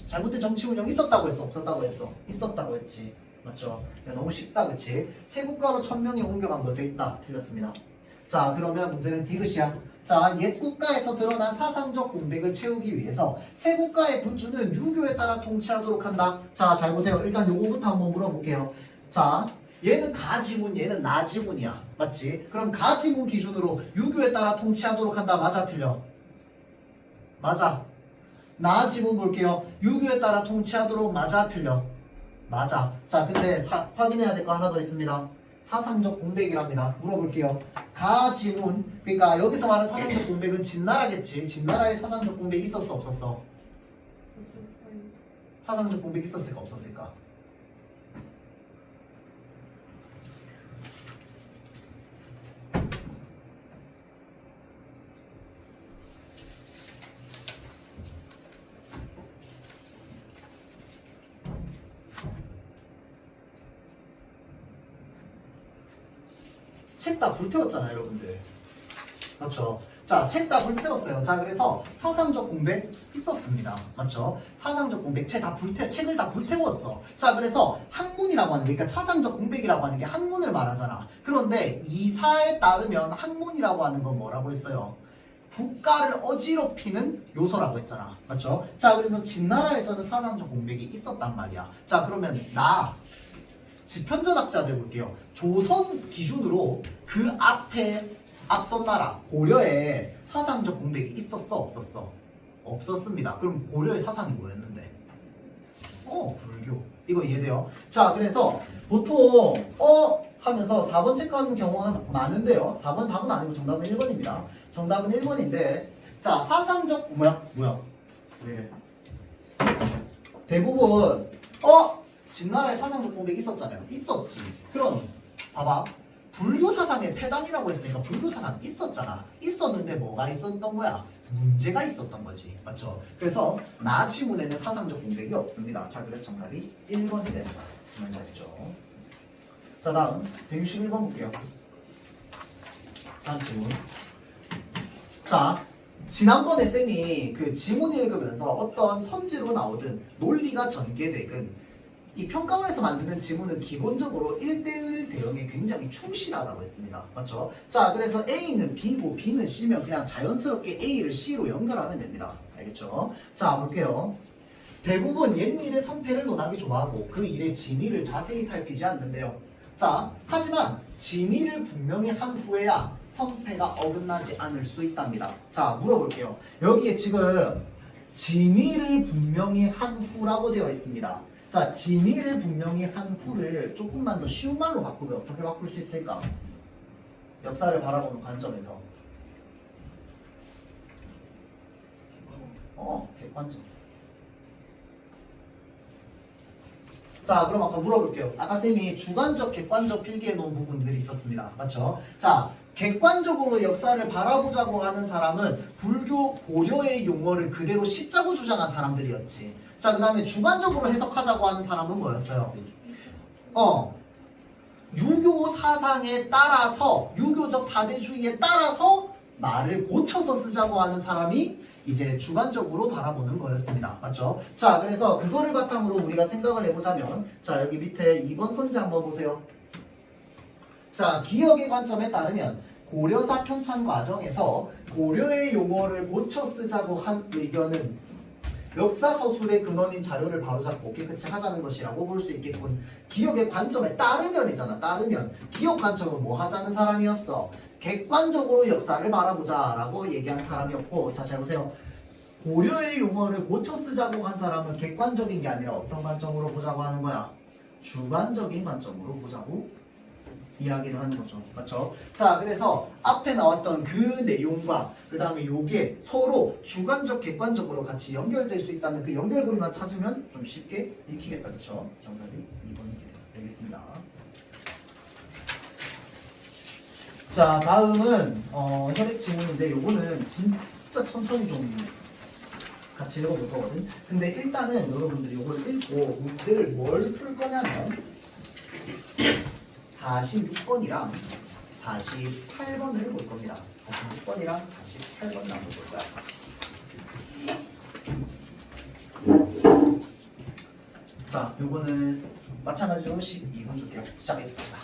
잘못된 정치 운영이 있었다고 했어, 없었다고 했어? 있었다고 했지. 맞죠? 야, 너무 쉽다. 그치? 새 국가로 천명이 옮겨간 것에 있다. 틀렸습니다. 자, 그러면 문제는 디귿이야. 자, 옛 국가에서 드러난 사상적 공백을 채우기 위해서 새 국가의 군주는 유교에 따라 통치하도록 한다. 자, 잘 보세요. 일단 요거부터 한번 물어볼게요. 자, 얘는 가지문, 얘는 나지문이야. 맞지? 그럼 가지문 기준으로 유교에 따라 통치하도록 한다. 맞아, 틀려? 맞아. 나 지문 볼게요. 유교에 따라 통치하도록 맞아 틀려? 맞아. 자 근데 확인해야 될 거 하나 더 있습니다. 사상적 공백이랍니다. 물어볼게요. 가 지문 그러니까 여기서 말하는 사상적 공백은 진나라겠지. 진나라에 사상적 공백이 있었어 없었어? 사상적 공백이 있었을까 없었을까? 책 다 불태웠잖아요, 여러분들. 맞죠? 자, 책 다 불태웠어요. 자, 그래서 사상적 공백 있었습니다. 맞죠? 사상적 공백, 책을 다 불태웠어. 자, 그래서 학문이라고 하는 게, 그러니까 사상적 공백이라고 하는 게 학문을 말하잖아. 그런데 이사에 따르면 학문이라고 하는 건 뭐라고 했어요? 국가를 어지럽히는 요소라고 했잖아. 맞죠? 자, 그래서 진나라에서는 사상적 공백이 있었단 말이야. 자, 그러면 지편전학자들 볼게요. 조선 기준으로 그 앞선 나라 고려에 사상적 공백이 있었어 없었어? 없었습니다. 그럼 고려의 사상이 뭐였는데? 불교. 이거 이해돼요? 자, 그래서 보통 하면서 4번 체크하는 경우가 많은데요. 4번 답은 아니고 정답은 1번입니다. 정답은 1번인데 자, 사상적 뭐야? 왜? 대부분 진나라에 사상적 공백이 있었잖아요. 있었지. 그럼 봐봐. 불교 사상의 폐단이라고 했으니까 불교 사상 있었잖아. 있었는데 뭐가 있었던 거야? 문제가 있었던 거지. 맞죠? 그래서 나 지문에는 사상적 공백이 없습니다. 자, 그래서 정답이 1번이 되는 거야. 무슨 말인지 알겠죠? 자, 다음 161번 볼게요. 다음 지문. 자, 지난번에 쌤이 그 지문 읽으면서 어떤 선지로 나오든 논리가 전개되든 이 평가원에서 만드는 지문은 기본적으로 1대1 대응에 굉장히 충실하다고 했습니다. 맞죠? 자, 그래서 A는 B고 B는 C면 그냥 자연스럽게 A를 C로 연결하면 됩니다. 알겠죠? 자, 볼게요. 대부분 옛일의 성패를 논하기 좋아하고 그 일의 진위를 자세히 살피지 않는데요. 자, 하지만 진위를 분명히 한 후에야 성패가 어긋나지 않을 수 있답니다. 자, 물어볼게요. 여기에 지금 진위를 분명히 한 후라고 되어 있습니다. 자, 진위를 분명히 한 후를 조금만 더 쉬운 말로 바꾸면 어떻게 바꿀 수 있을까? 역사를 바라보는 관점에서. 객관적. 자, 그럼 아까 물어볼게요. 아까 쌤이 주관적, 객관적 필기해 놓은 부분들이 있었습니다. 맞죠? 자, 객관적으로 역사를 바라보자고 하는 사람은 불교 고려의 용어를 그대로 씻자고 주장한 사람들이었지. 자, 그 다음에 주관적으로 해석하자고 하는 사람은 뭐였어요? 유교 사상에 따라서, 유교적 사대주의에 따라서 말을 고쳐서 쓰자고 하는 사람이 이제 주관적으로 바라보는 거였습니다. 맞죠? 자, 그래서 그거를 바탕으로 우리가 생각을 해보자면, 자, 여기 밑에 2번 선지 한번 보세요. 자, 기억의 관점에 따르면 고려사 편찬 과정에서 고려의 용어를 고쳐 쓰자고 한 의견은 역사서술의 근원인 자료를 바로잡고 깨끗이 하자는 것이라고 볼 수 있겠군. 기억의 관점에 따르면이잖아. 따르면. 기억 관점은 뭐 하자는 사람이었어? 객관적으로 역사를 바라보자 라고 얘기한 사람이었고, 자, 잘 보세요. 고려의 용어를 고쳐 쓰자고 한 사람은 객관적인 게 아니라 어떤 관점으로 보자고 하는 거야? 주관적인 관점으로 보자고 이야기를 하는 거죠. 맞죠? 자, 그래서 앞에 나왔던 그 내용과 그 다음에 요게 서로 주관적, 객관적으로 같이 연결될 수 있다는 그 연결고리만 찾으면 좀 쉽게 익히겠다. 그쵸? 정답이 2번이 되겠습니다. 자, 다음은 혈액 지문인데 요거는 진짜 천천히 좀 같이 읽어볼 거거든. 근데 일단은 여러분들이 요걸 읽고 문제를 뭘 풀 거냐면 46번이랑 48번을 볼 겁니다. 46번이랑 48번을 한번 볼 거야. 자, 요거는 마찬가지로 12분 줄게요. 시작해봅시다.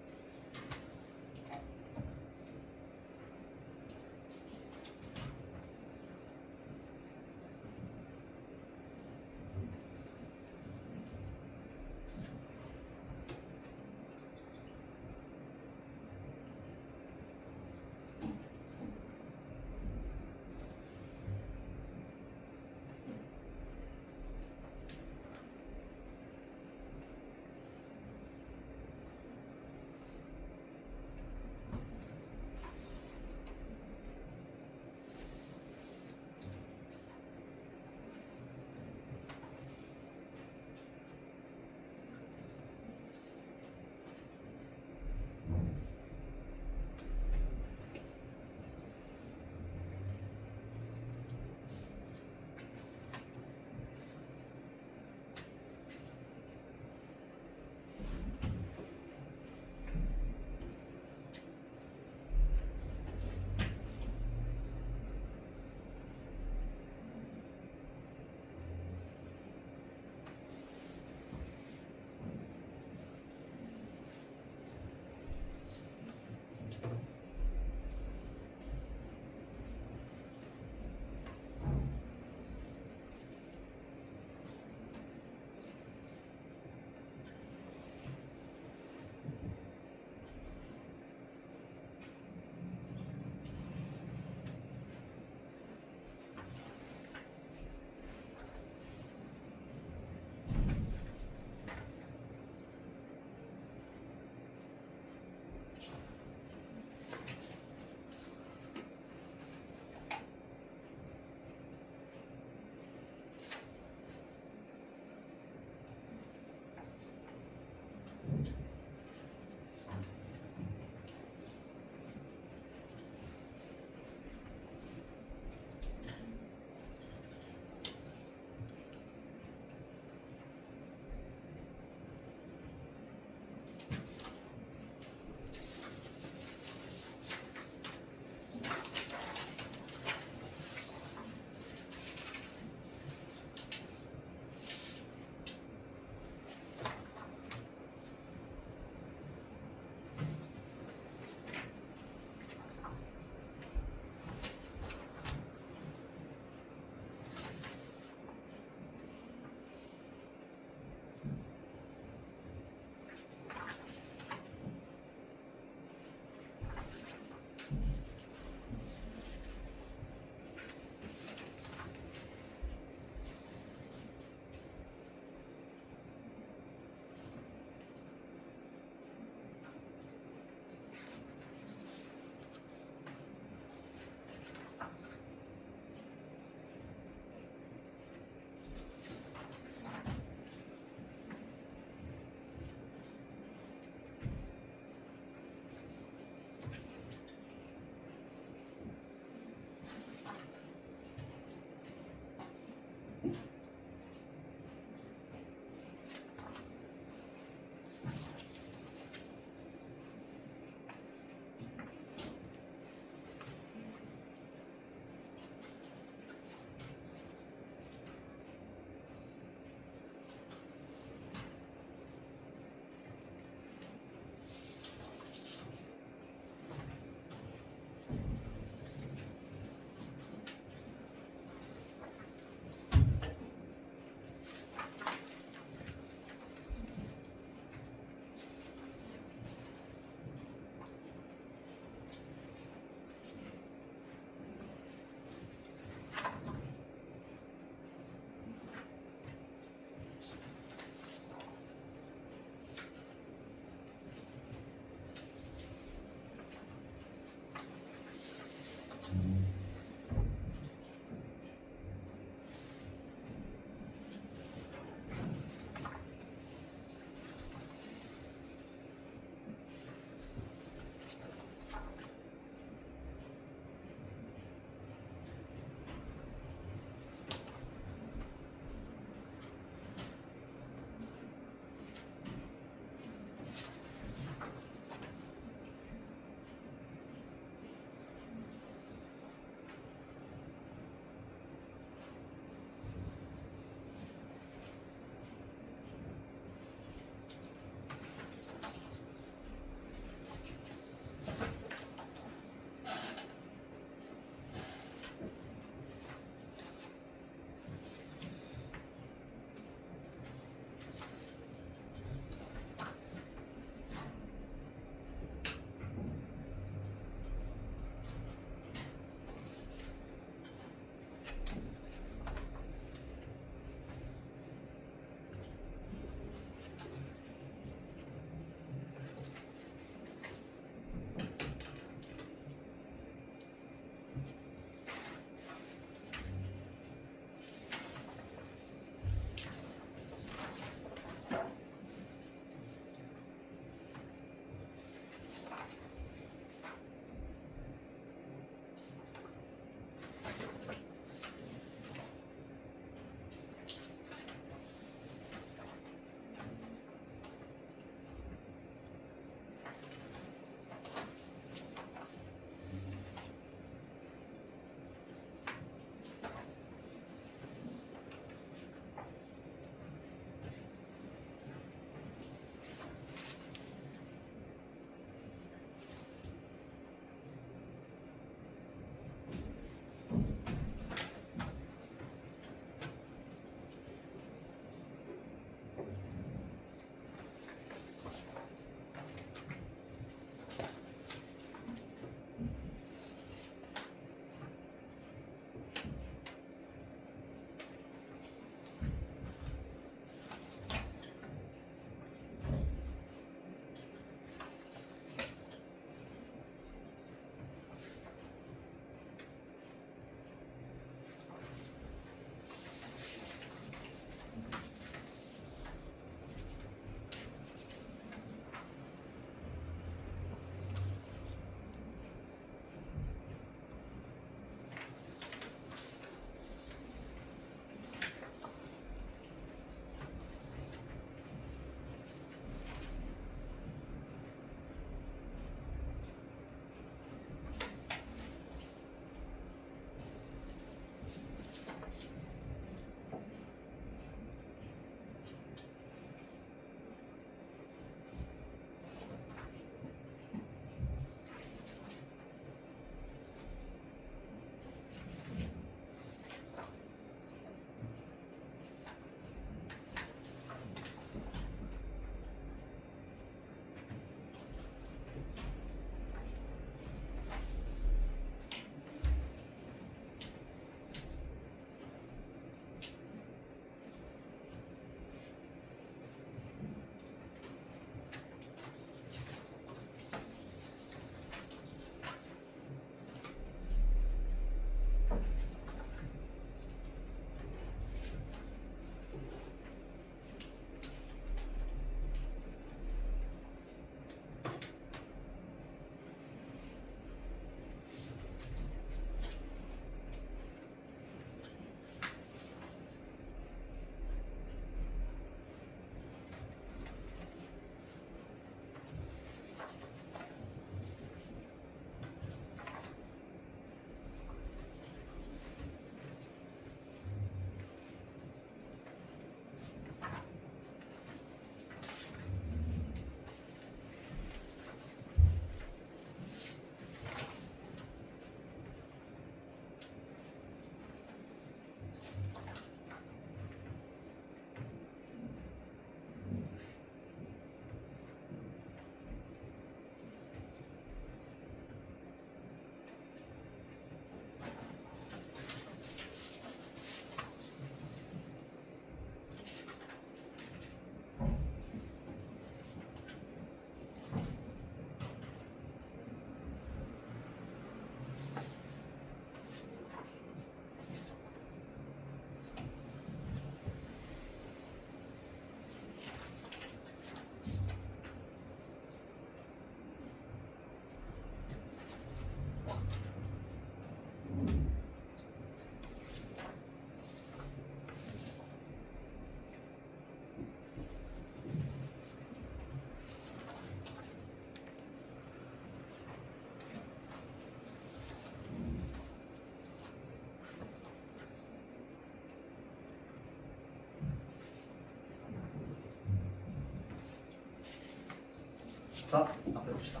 자, 앞에 봅시다.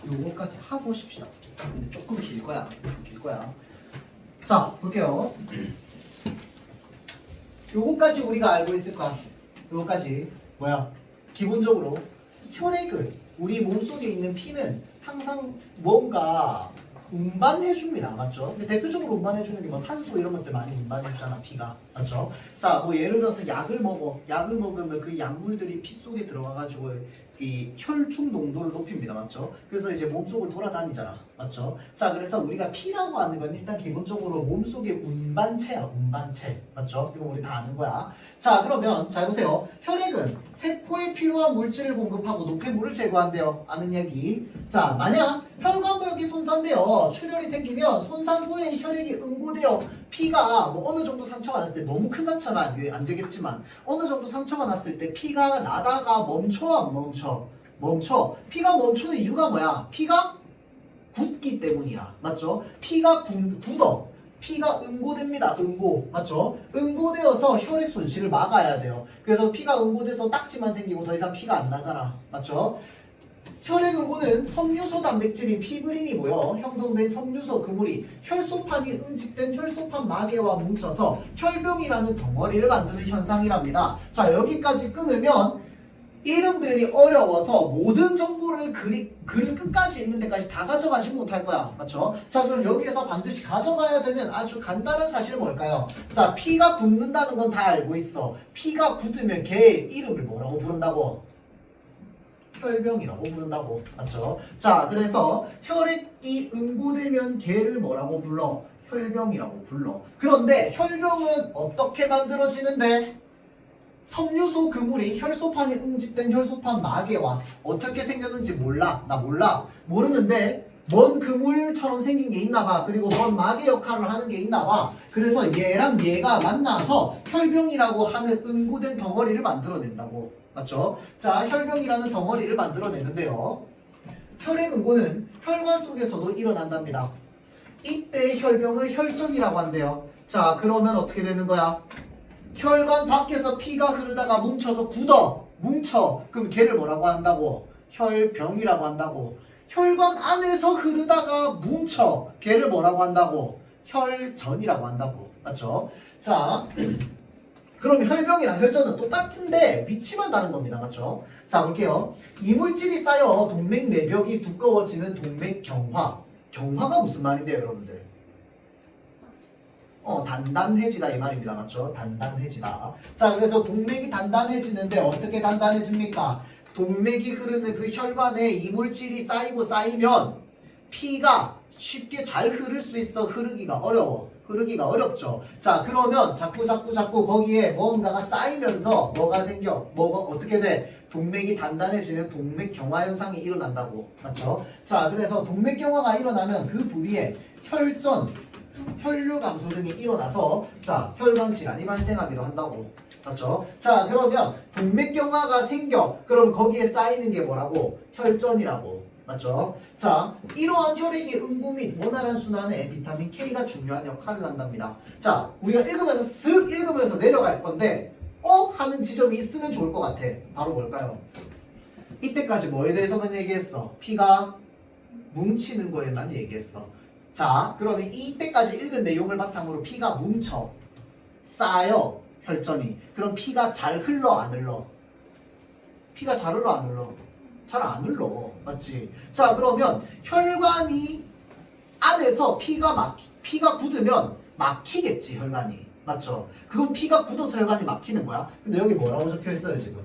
요거까지 하고 싶시다. 근데 조금 길 거야. 좀 길 거야. 자, 볼게요. 요거까지 우리가 알고 있을 거야. 요거까지 뭐야? 기본적으로 혈액은 우리 몸속에 있는 피는 항상 뭔가 운반해줍니다. 맞죠? 근데 대표적으로 운반해주는 게 뭐 산소 이런 것들 많이 운반해주잖아, 피가. 맞죠? 자, 뭐 예를 들어서 약을 먹어. 약을 먹으면 그 약물들이 피 속에 들어가가지고 이 혈중 농도를 높입니다. 맞죠? 그래서 이제 몸속을 돌아다니잖아. 맞죠? 자, 그래서 우리가 피라고 하는 건 일단 기본적으로 몸속의 운반체야. 운반체. 맞죠? 이거 우리 다 아는 거야. 자, 그러면 잘 보세요. 혈액은 세포에 필요한 물질을 공급하고 노폐물을 제거한대요. 아는 얘기. 자, 만약 혈관벽이 손상되어 출혈이 생기면 손상 후에 혈액이 응고되어 피가 뭐 어느 정도 상처가 났을 때 너무 큰 상처는 안 되겠지만 어느 정도 상처가 났을 때 피가 나다가 멈춰 안 멈춰? 멈춰. 피가 멈추는 이유가 뭐야? 피가 굳기 때문이야. 맞죠? 피가 굳어. 피가 응고됩니다. 응고. 맞죠? 응고되어서 혈액 손실을 막아야 돼요. 그래서 피가 응고돼서 딱지만 생기고 더 이상 피가 안 나잖아. 맞죠? 혈액 응고는 섬유소 단백질인 피브린이 모여 형성된 섬유소 그물이 혈소판이 응집된 혈소판 마개와 뭉쳐서 혈병이라는 덩어리를 만드는 현상이랍니다. 자, 여기까지 끊으면 이름들이 어려워서 모든 정보를 글 끝까지 읽는 데까지 다 가져가지 못할 거야. 맞죠? 자, 그럼 여기에서 반드시 가져가야 되는 아주 간단한 사실은 뭘까요? 자, 피가 굳는다는 건 다 알고 있어. 피가 굳으면 걔 이름을 뭐라고 부른다고? 혈병이라고 부른다고. 맞죠? 자, 그래서 혈액이 응고되면 걔를 뭐라고 불러? 혈병이라고 불러. 그런데 혈병은 어떻게 만들어지는데? 섬유소 그물이 혈소판에 응집된 혈소판 마개와 어떻게 생겼는지 몰라. 나 몰라. 모르는데 먼 그물처럼 생긴 게 있나 봐. 그리고 먼 마개 역할을 하는 게 있나 봐. 그래서 얘랑 얘가 만나서 혈병이라고 하는 응고된 덩어리를 만들어낸다고. 맞죠? 자, 혈병이라는 덩어리를 만들어내는데요. 혈액 응고는 혈관 속에서도 일어난답니다. 이때 혈병을 혈전이라고 한대요. 자, 그러면 어떻게 되는 거야? 혈관 밖에서 피가 흐르다가 뭉쳐서 굳어. 뭉쳐. 그럼 걔를 뭐라고 한다고? 혈병이라고 한다고. 혈관 안에서 흐르다가 뭉쳐. 걔를 뭐라고 한다고? 혈전이라고 한다고. 맞죠? 자, 그럼 혈병이랑 혈전은 똑같은데 위치만 다른 겁니다. 맞죠? 자, 볼게요. 이물질이 쌓여 동맥 내벽이 두꺼워지는 동맥경화. 경화가 무슨 말인데요, 여러분들? 단단해지다 이 말입니다. 맞죠? 단단해지다. 자, 그래서 동맥이 단단해지는데 어떻게 단단해집니까? 동맥이 흐르는 그 혈관에 이물질이 쌓이고 쌓이면 피가 쉽게 잘 흐를 수 있어. 흐르기가 어려워. 흐르기가 어렵죠. 자, 그러면 자꾸 거기에 뭔가가 쌓이면서 뭐가 생겨? 뭐가 어떻게 돼? 동맥이 단단해지는 동맥경화 현상이 일어난다고. 맞죠? 자, 그래서 동맥경화가 일어나면 그 부위에 혈전, 혈류 감소 등이 일어나서 자, 혈관 질환이 발생하기도 한다고. 맞죠? 자, 그러면 동맥경화가 생겨. 그럼 거기에 쌓이는 게 뭐라고? 혈전이라고. 맞죠? 자, 이러한 혈액의 응고 및 원활한 순환에 비타민 K가 중요한 역할을 한답니다. 자, 우리가 읽으면서 쓱 읽으면서 내려갈 건데 하는 지점이 있으면 좋을 것 같아. 바로 뭘까요? 이때까지 뭐에 대해서만 얘기했어? 피가 뭉치는 거에만 얘기했어. 자, 그러면 이때까지 읽은 내용을 바탕으로 피가 뭉쳐 쌓여 혈전이. 그럼 피가 잘 흘러 안 흘러? 피가 잘 흘러 안 흘러? 잘 안 흘러. 맞지? 자, 그러면 혈관이 안에서 피가 굳으면 막히겠지, 혈관이. 맞죠? 그건 피가 굳어서 혈관이 막히는 거야. 근데 여기 뭐라고 적혀 있어요, 지금?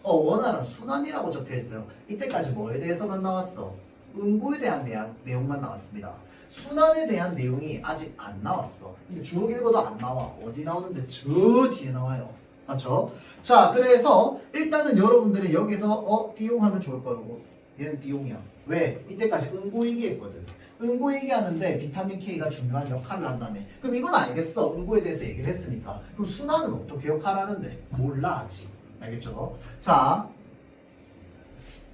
원활한 순환이라고 적혀 있어요. 이때까지 뭐에 대해서만 나왔어? 응고에 대한 내용만 나왔습니다. 순환에 대한 내용이 아직 안 나왔어. 근데 주옥 읽어도 안 나와. 어디 나오는데? 저 뒤에 나와요. 맞죠? 자, 그래서 일단은 여러분들이 여기서 띠용하면 좋을 거고 얘는 띠용이야. 왜? 이때까지 응고 얘기했거든. 응고 얘기하는데 비타민 K가 중요한 역할을 한다며. 그럼 이건 알겠어. 응고에 대해서 얘기를 했으니까. 그럼 순환은 어떻게 역할하는데? 몰라 아직. 알겠죠? 자,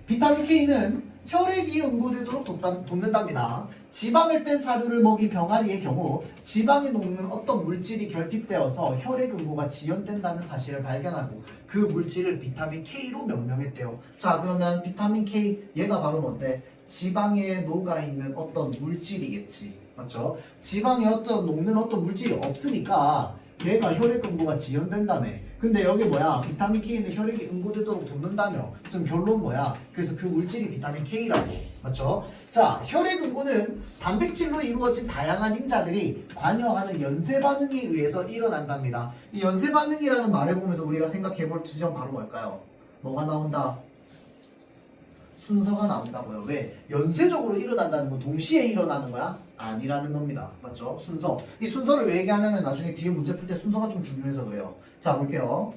비타민 K는 혈액이 응고되도록 돕는답니다. 지방을 뺀 사료를 먹인 병아리의 경우 지방에 녹는 어떤 물질이 결핍되어서 혈액응고가 지연된다는 사실을 발견하고 그 물질을 비타민 K로 명명했대요. 자, 그러면 비타민 K 얘가 바로 뭔데? 지방에 녹아있는 어떤 물질이겠지. 맞죠? 지방에 어떤 녹는 어떤 물질이 없으니까 얘가 혈액응고가 지연된다며. 근데 여기 뭐야? 비타민 K는 혈액이 응고되도록 돕는다며. 지금 결론 뭐야? 그래서 그 물질이 비타민 K라고. 맞죠? 자, 혈액응고는 단백질로 이루어진 다양한 인자들이 관여하는 연쇄 반응에 의해서 일어난답니다. 이 연쇄 반응이라는 말을 보면서 우리가 생각해볼 지점 바로 뭘까요? 뭐가 나온다? 순서가 나온다고요. 왜? 연쇄적으로 일어난다는 건 동시에 일어나는 거야? 아니라는 겁니다. 맞죠? 순서. 이 순서를 왜 얘기하냐면 나중에 뒤에 문제 풀 때 순서가 좀 중요해서 그래요. 자, 볼게요.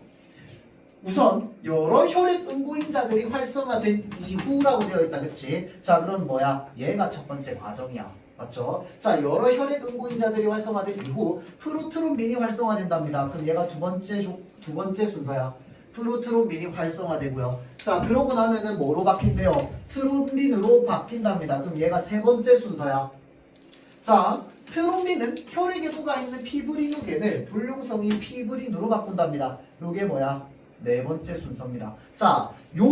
우선 여러 혈액응고인자들이 활성화된 이후라고 되어 있다. 그치? 자, 그럼 뭐야? 얘가 첫 번째 과정이야. 맞죠? 자, 여러 혈액응고인자들이 활성화된 이후 프로트론빈이 활성화된답니다. 그럼 얘가 두 번째 순서야. 프로트론빈이 활성화되고요. 자, 그러고 나면은 뭐로 바뀐대요? 트론빈으로 바뀐답니다. 그럼 얘가 세 번째 순서야. 자, 트론빈은 혈액에 녹아있는 피브리누겐을 불용성인 피브린으로 바꾼답니다. 요게 뭐야? 네 번째 순서입니다. 자, 요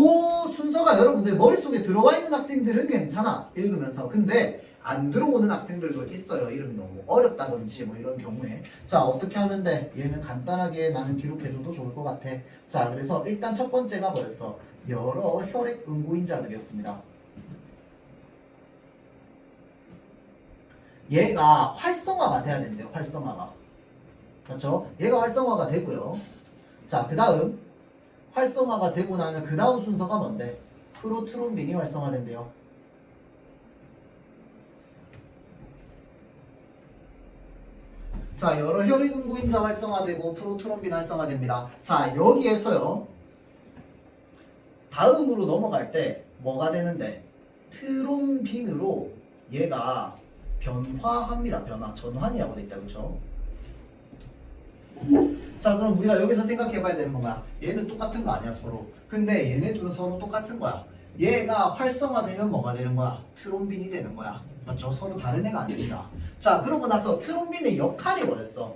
순서가 여러분들 머릿속에 들어와 있는 학생들은 괜찮아. 읽으면서. 근데 안 들어오는 학생들도 있어요. 이름이 너무 어렵다든지 뭐 이런 경우에. 자, 어떻게 하면 돼? 얘는 간단하게 나는 기록해줘도 좋을 것 같아. 자, 그래서 일단 첫 번째가 뭐였어? 여러 혈액응고인자들이었습니다. 얘가 활성화가 돼야 된대요. 활성화가. 맞죠? 얘가 활성화가 되고요. 자, 그 다음 활성화가 되고 나면 그 다음 순서가 뭔데? 프로트론빈이 활성화된대요. 자, 여러 혈액응고인자 활성화되고 프로트론빈 활성화됩니다. 자, 여기에서요. 다음으로 넘어갈 때 뭐가 되는데? 트론빈으로 얘가 변화합니다. 변화. 전환이라고 돼 있다. 그렇죠? 자, 그럼 우리가 여기서 생각해봐야 되는 건가? 얘는 똑같은 거 아니야, 서로. 근데 얘네 둘은 서로 똑같은 거야. 얘가 활성화되면 뭐가 되는 거야? 트론빈이 되는 거야. 맞죠? 서로 다른 애가 아닙니다. 자, 그러고 나서 트론빈의 역할이 뭐였어?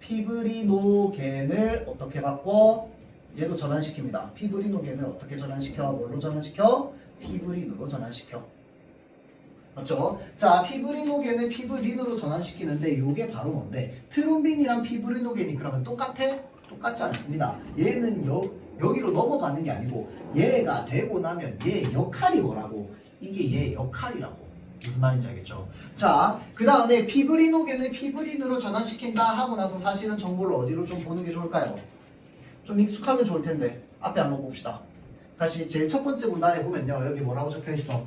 피브리노겐을 어떻게 바꿔? 얘도 전환시킵니다. 피브리노겐을 어떻게 전환시켜? 뭘로 전환시켜? 피브린으로 전환시켜. 맞죠? 자, 피브리노겐을 피브린으로 전환시키는데 이게 바로 뭔데? 트론빈이랑 피브리노겐이 그러면 똑같아? 똑같지 않습니다. 얘는 여기로 넘어가는 게 아니고 얘가 되고 나면 얘 역할이 뭐라고? 이게 얘 역할이라고. 무슨 말인지 알겠죠? 자, 그 다음에 피브리노겐을 피브린으로 전환시킨다 하고 나서 사실은 정보를 어디로 좀 보는 게 좋을까요? 좀 익숙하면 좋을 텐데 앞에 한번 봅시다. 다시 제일 첫 번째 문단에 보면요. 여기 뭐라고 적혀 있어?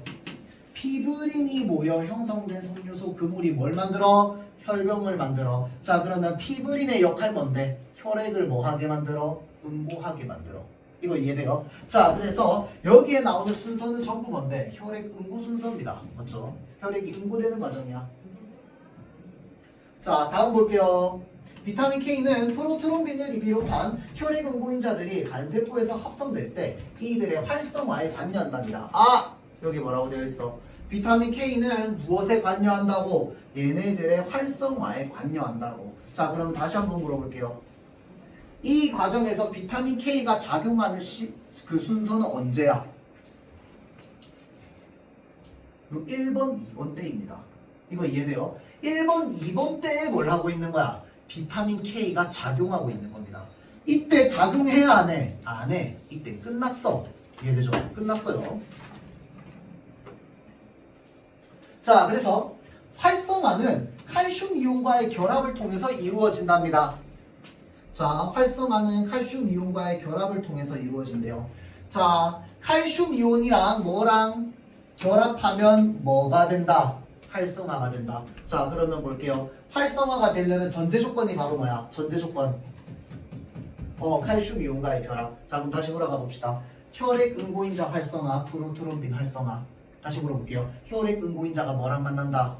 피브린이 모여 형성된 섬유소 그물이 뭘 만들어? 혈병을 만들어. 자, 그러면 피브린의 역할 뭔데? 혈액을 뭐하게 만들어? 응고하게 만들어. 이거 이해돼요? 자, 그래서 여기에 나오는 순서는 전부 뭔데? 혈액 응고 순서입니다. 맞죠? 혈액이 응고되는 과정이야. 자, 다음 볼게요. 비타민 K는 프로트론빈을 비롯한 혈액 응고인자들이 간세포에서 합성될 때 이들의 활성화에 관여한답니다. 아! 여기 뭐라고 되어 있어? 비타민 K는 무엇에 관여한다고? 얘네들의 활성화에 관여한다고. 자, 그럼 다시 한번 물어볼게요. 이 과정에서 비타민 K가 작용하는 그 순서는 언제야? 1번, 2번 때입니다. 이거 이해돼요? 1번, 2번 때에 뭘 하고 있는 거야? 비타민 K가 작용하고 있는 겁니다. 이때 작용해야 안 해? 안 해. 이때 끝났어. 이해되죠? 끝났어요. 자, 그래서 활성화는 칼슘 이온과의 결합을 통해서 이루어진답니다. 자, 활성화는 칼슘 이온과의 결합을 통해서 이루어진대요. 자, 칼슘 이온이랑 뭐랑 결합하면 뭐가 된다? 활성화가 된다. 자, 그러면 볼게요. 활성화가 되려면 전제 조건이 바로 뭐야? 전제 조건. 칼슘 이온과의 결합. 자, 그럼 다시 돌아가 봅시다. 혈액 응고인자 활성화, 프로트론빈 활성화. 다시 물어볼게요. 혈액 응고인자가 뭐랑 만난다?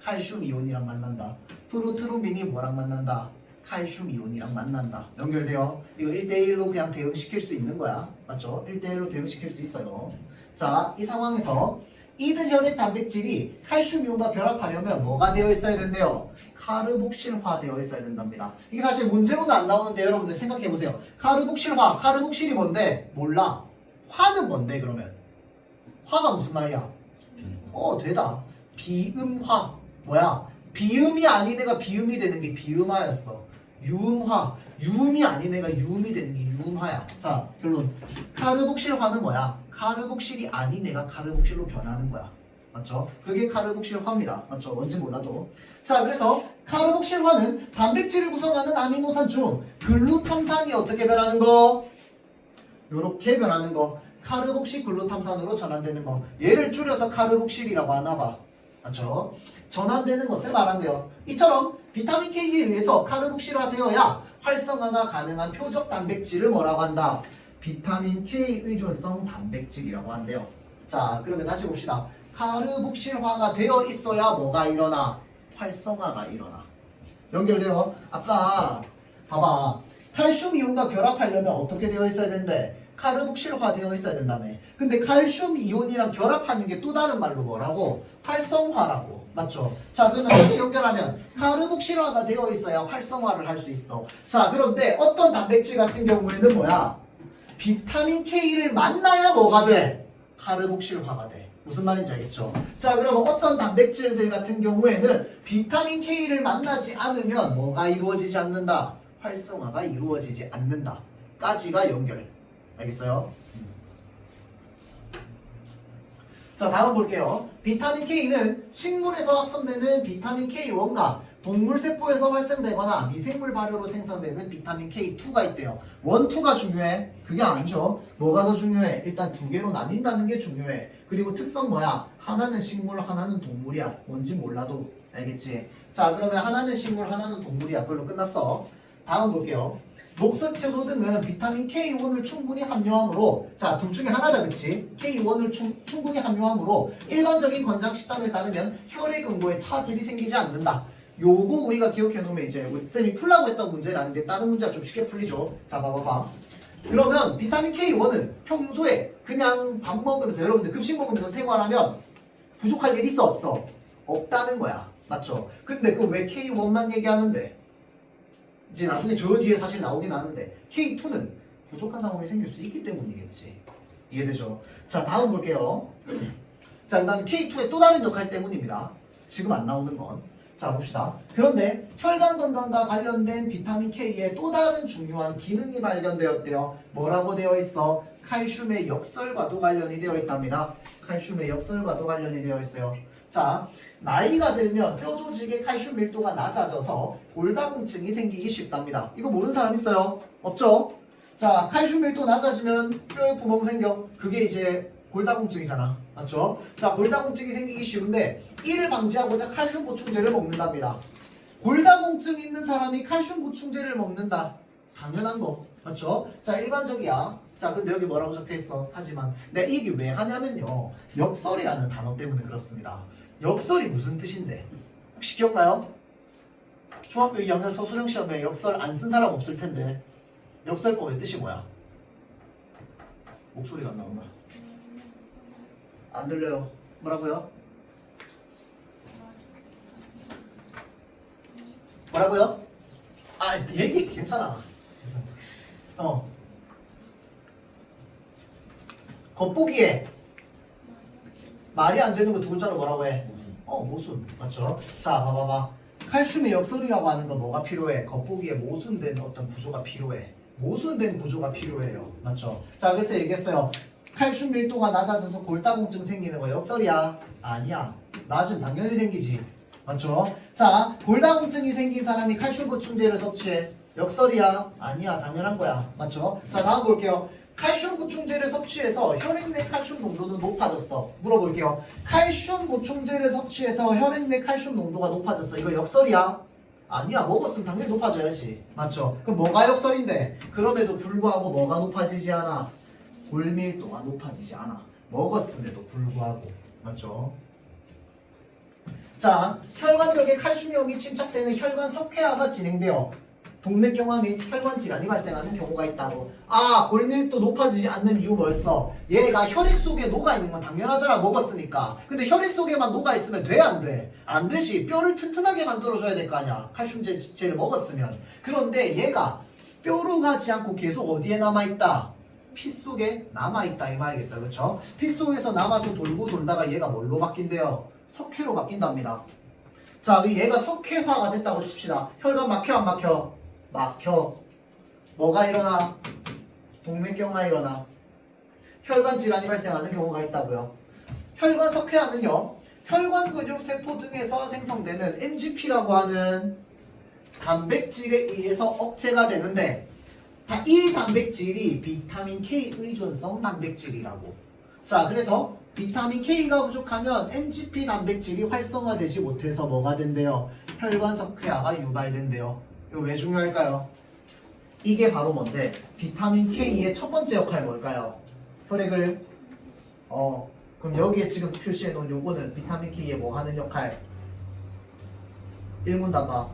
칼슘 이온이랑 만난다. 프로트론빈이 뭐랑 만난다? 칼슘 이온이랑 만난다. 연결돼요. 이거 1대1로 그냥 대응시킬 수 있는 거야. 맞죠? 1대1로 대응시킬 수 있어요. 자, 이 상황에서 이들 혈액 단백질이 칼슘 이온과 결합하려면 뭐가 되어 있어야 된대요? 카르복실화 되어 있어야 된답니다. 이게 사실 문제로는 안 나오는데 여러분들 생각해 보세요. 카르복실화, 카르복실이 뭔데? 몰라. 화는 뭔데 그러면? 화가 무슨 말이야? 되다. 비음화. 뭐야? 비음이 아닌 애가 비음이 되는 게 비음화였어. 유음화. 유음이 아닌 애가 유음이 되는 게 유음화야. 자, 결론. 카르복실화는 뭐야? 카르복실이 아닌 애가 카르복실로 변하는 거야. 맞죠? 그게 카르복실화입니다. 맞죠? 뭔지 몰라도. 자, 그래서 카르복실화는 단백질을 구성하는 아미노산 중 글루탐산이 어떻게 변하는 거? 요렇게 변하는 거. 카르복실 글루탐산으로 전환되는 거. 얘를 줄여서 카르복실이라고 하나 봐. 맞죠? 전환되는 것을 말한대요. 이처럼 비타민 K에 의해서 카르복실화되어야 활성화가 가능한 표적 단백질을 뭐라고 한다? 비타민 K 의존성 단백질이라고 한대요. 자, 그러면 다시 봅시다. 카르복실화가 되어 있어야 뭐가 일어나? 활성화가 일어나. 연결돼요. 아까 봐봐. 칼슘 이온과 결합하려면 어떻게 되어 있어야 된대? 카르복실화 되어 있어야 된다며. 근데 칼슘 이온이랑 결합하는 게 또 다른 말로 뭐라고? 활성화라고. 맞죠? 자, 그러면 다시 연결하면 카르복실화가 되어 있어야 활성화를 할 수 있어. 자, 그런데 어떤 단백질 같은 경우에는 뭐야? 비타민 K를 만나야 뭐가 돼? 카르복실화가 돼. 무슨 말인지 알겠죠? 자, 그러면 어떤 단백질들 같은 경우에는 비타민 K를 만나지 않으면 뭐가 이루어지지 않는다? 활성화가 이루어지지 않는다. 까지가 연결. 알겠어요? 자, 다음 볼게요. 비타민 K는 식물에서 합성되는 비타민 K1과 동물 세포에서 활성되거나 미생물 발효로 생성되는 비타민 K2가 있대요. 1, 2가 중요해. 그게 아니죠. 뭐가 더 중요해? 일단 두 개로 나뉜다는 게 중요해. 그리고 특성 뭐야? 하나는 식물, 하나는 동물이야. 뭔지 몰라도. 알겠지? 자, 그러면 하나는 식물, 하나는 동물이야. 그걸로 끝났어. 다음 볼게요. 녹색 채소 등은 비타민 K1을 충분히 함유하므로, 자, 둘 중에 하나다, 그치? K1을 충분히 함유하므로 일반적인 권장 식단을 따르면 혈액 응고에 차질이 생기지 않는다. 요거 우리가 기억해 놓으면 이제 쌤이 풀라고 했던 문제는 아닌데 다른 문제가 좀 쉽게 풀리죠. 자, 봐봐봐. 그러면 비타민 K1은 평소에 그냥 밥 먹으면서, 여러분들 급식 먹으면서 생활하면 부족할 일 있어, 없어? 없다는 거야. 맞죠? 근데 그 왜 K1만 얘기하는데? 이제 나중에 저 뒤에 사실 나오긴 하는데 K2는 부족한 상황이 생길 수 있기 때문이겠지. 이해되죠? 자, 다음 볼게요. 자, 그 다음에 K2의 또 다른 역할 때문입니다. 지금 안 나오는 건. 자, 봅시다. 그런데 혈관 건강과 관련된 비타민 K의 또 다른 중요한 기능이 발견되었대요. 뭐라고 되어 있어? 칼슘의 역설과도 관련이 되어 있답니다. 칼슘의 역설과도 관련이 되어 있어요. 자, 나이가 들면 뼈 조직의 칼슘 밀도가 낮아져서 골다공증이 생기기 쉽답니다. 이거 모르는 사람 있어요? 없죠? 자, 칼슘 밀도 낮아지면 뼈에 구멍 생겨. 그게 이제 골다공증이잖아. 맞죠? 자, 골다공증이 생기기 쉬운데 이를 방지하고자 칼슘 보충제를 먹는답니다. 골다공증 있는 사람이 칼슘 보충제를 먹는다. 당연한 거. 맞죠? 자, 일반적이야. 자, 근데 여기 뭐라고 적혀있어? 하지만 네, 이게 왜 하냐면요, 역설이라는 단어 때문에 그렇습니다. 역설이 무슨 뜻인데? 혹시 기억나요? 중학교 2학년 서술형 시험에 역설 안 쓴 사람 없을 텐데 역설법의 뜻이 뭐야? 목소리가 안 나온다. 안 들려요. 뭐라고요? 뭐라고요? 아, 얘기 괜찮아. 겉보기에 말이 안 되는 거 두 글자로 뭐라고 해? 모순. 맞죠? 자, 봐봐봐. 칼슘의 역설이라고 하는 건 뭐가 필요해? 겉보기에 모순된 어떤 구조가 필요해. 모순된 구조가 필요해요. 맞죠? 자, 그래서 얘기했어요. 칼슘 밀도가 낮아져서 골다공증 생기는 거 역설이야? 아니야. 낮은 당연히 생기지. 맞죠? 자, 골다공증이 생긴 사람이 칼슘 보충제를 섭취해. 역설이야? 아니야. 당연한 거야. 맞죠? 자, 다음 볼게요. 칼슘 보충제를 섭취해서 혈액 내 칼슘 농도는 높아졌어. 물어볼게요. 칼슘 보충제를 섭취해서 혈액 내 칼슘 농도가 높아졌어. 이거 역설이야? 아니야. 먹었으면 당연히 높아져야지. 맞죠? 그럼 뭐가 역설인데? 그럼에도 불구하고 뭐가 높아지지 않아? 골밀도가 높아지지 않아. 먹었음에도 불구하고. 맞죠? 자, 혈관벽에 칼슘염이 침착되는 혈관 석회화가 진행되어 동맥경화 및 혈관 질환이 발생하는 경우가 있다고. 아, 골밀도 높아지지 않는 이유 뭘써? 얘가 혈액 속에 녹아있는 건 당연하잖아, 먹었으니까. 근데 혈액 속에만 녹아있으면 돼, 안 돼? 안 되지. 뼈를 튼튼하게 만들어줘야 될 거 아니야, 칼슘제를 먹었으면. 그런데 얘가 뼈로 가지 않고 계속 어디에 남아있다? 피 속에 남아있다 이 말이겠다, 그쵸? 피 속에서 남아서 돌고 돌다가 얘가 뭘로 바뀐대요? 석회로 바뀐답니다. 자, 얘가 석회화가 됐다고 칩시다. 혈관 막혀 안 막혀? 막혀. 뭐가 일어나? 동맥경화 일어나. 혈관 질환이 발생하는 경우가 있다고요. 혈관 석회화는요, 혈관 근육 세포 등에서 생성되는 MGP라고 하는 단백질에 의해서 억제가 되는데, 이 단백질이 비타민 K 의존성 단백질이라고. 자, 그래서 비타민 K가 부족하면 MGP 단백질이 활성화되지 못해서 뭐가 된대요? 혈관 석회화가 유발된대요. 이거 왜 중요할까요? 이게 바로 뭔데? 비타민 K의 첫 번째 역할 뭘까요? 혈액을 그럼 여기에 지금 표시해 놓은 요거는 비타민 K의 뭐 하는 역할? 1문 답봐.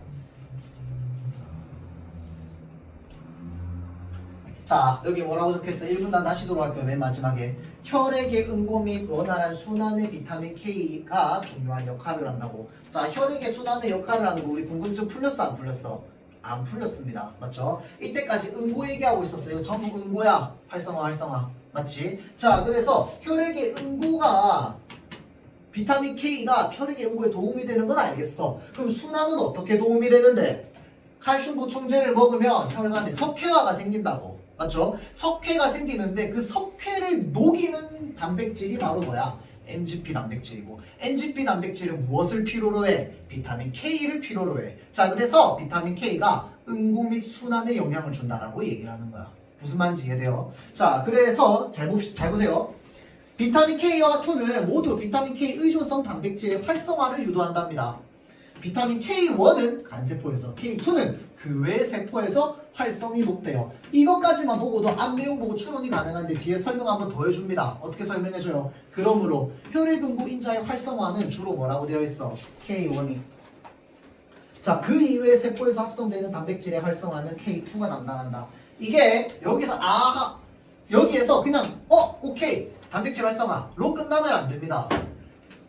자, 여기 뭐라고 적혀있어? 1분단 다시 돌아갈게요. 맨 마지막에 혈액의 응고 및 원활한 순환의 비타민 K가 중요한 역할을 한다고. 자, 혈액의 순환의 역할을 하는 거 우리 궁금증 풀렸어 안 풀렸어? 안 풀렸습니다. 맞죠? 이때까지 응고 얘기하고 있었어요. 전부 응고야. 활성화 맞지? 자, 그래서 혈액의 응고가 비타민 K가 혈액의 응고에 도움이 되는 건 알겠어. 그럼 순환은 어떻게 도움이 되는데? 칼슘 보충제를 먹으면 혈관에 석회화가 생긴다고. 맞죠? 석회가 생기는데 그 석회를 녹이는 단백질이 바로 뭐야? MGP 단백질이고, MGP 단백질은 무엇을 필요로 해? 비타민 K를 필요로 해. 자, 그래서 비타민 K가 응고 및 순환에 영향을 준다라고 얘기를 하는 거야. 무슨 말인지 이해돼요? 자, 그래서 잘 보세요. 비타민 K와 2는 모두 비타민 K 의존성 단백질의 활성화를 유도한답니다. 비타민 K1은 간세포에서, K2는 그 외 세포에서 활성이 높대요. 이것까지만 보고도 앞 내용 보고 추론이 가능한데 뒤에 설명 한번 더 해줍니다. 어떻게 설명해줘요? 그러므로 혈액응고 인자의 활성화는 주로 뭐라고 되어 있어? K1이. 자, 그 이외의 세포에서 합성되는 단백질의 활성화는 K2가 담당한다. 이게 여기서 여기에서 그냥 오케이 단백질 활성화로 끝나면 안 됩니다.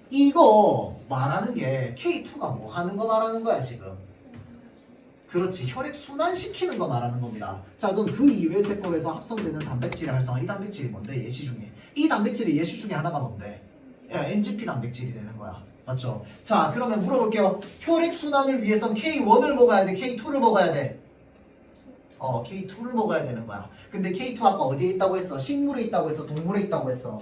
이거 말하는 게 K2가 뭐 하는 거 말하는 거야 지금? 그렇지, 혈액 순환시키는 거 말하는 겁니다. 자, 그럼 그 이외 세포에서 합성되는 단백질의 활성화, 이 단백질이 뭔데? 예시 중에 이 단백질의 예시 중에 하나가 뭔데? MGP 단백질이 되는 거야. 맞죠? 자, 그러면 물어볼게요. 혈액 순환을 위해선 K1을 먹어야 돼? K2를 먹어야 돼? K2를 먹어야 되는 거야. 근데 K2 아까 어디에 있다고 했어? 식물에 있다고 했어? 동물에 있다고 했어?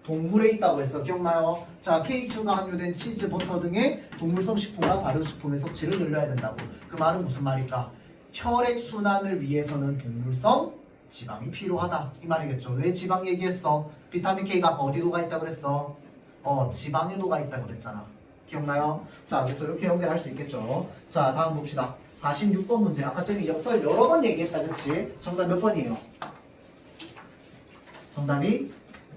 동물에 있다고 했어. 기억나요? 자, K2가 함유된 치즈, 버터 등의 동물성 식품과 발효식품의 섭취를 늘려야 된다고. 그 말은 무슨 말일까? 혈액 순환을 위해서는 동물성 지방이 필요하다 이 말이겠죠. 왜 지방 얘기했어? 비타민 K가 아까 어디 녹아있다고 그랬어? 지방에 녹아있다고 그랬잖아. 기억나요? 자, 그래서 이렇게 연결할 수 있겠죠. 자, 다음 봅시다. 46번 문제. 아까 쌤이 역설 여러 번 얘기했다, 그치? 정답 몇 번이에요? 정답이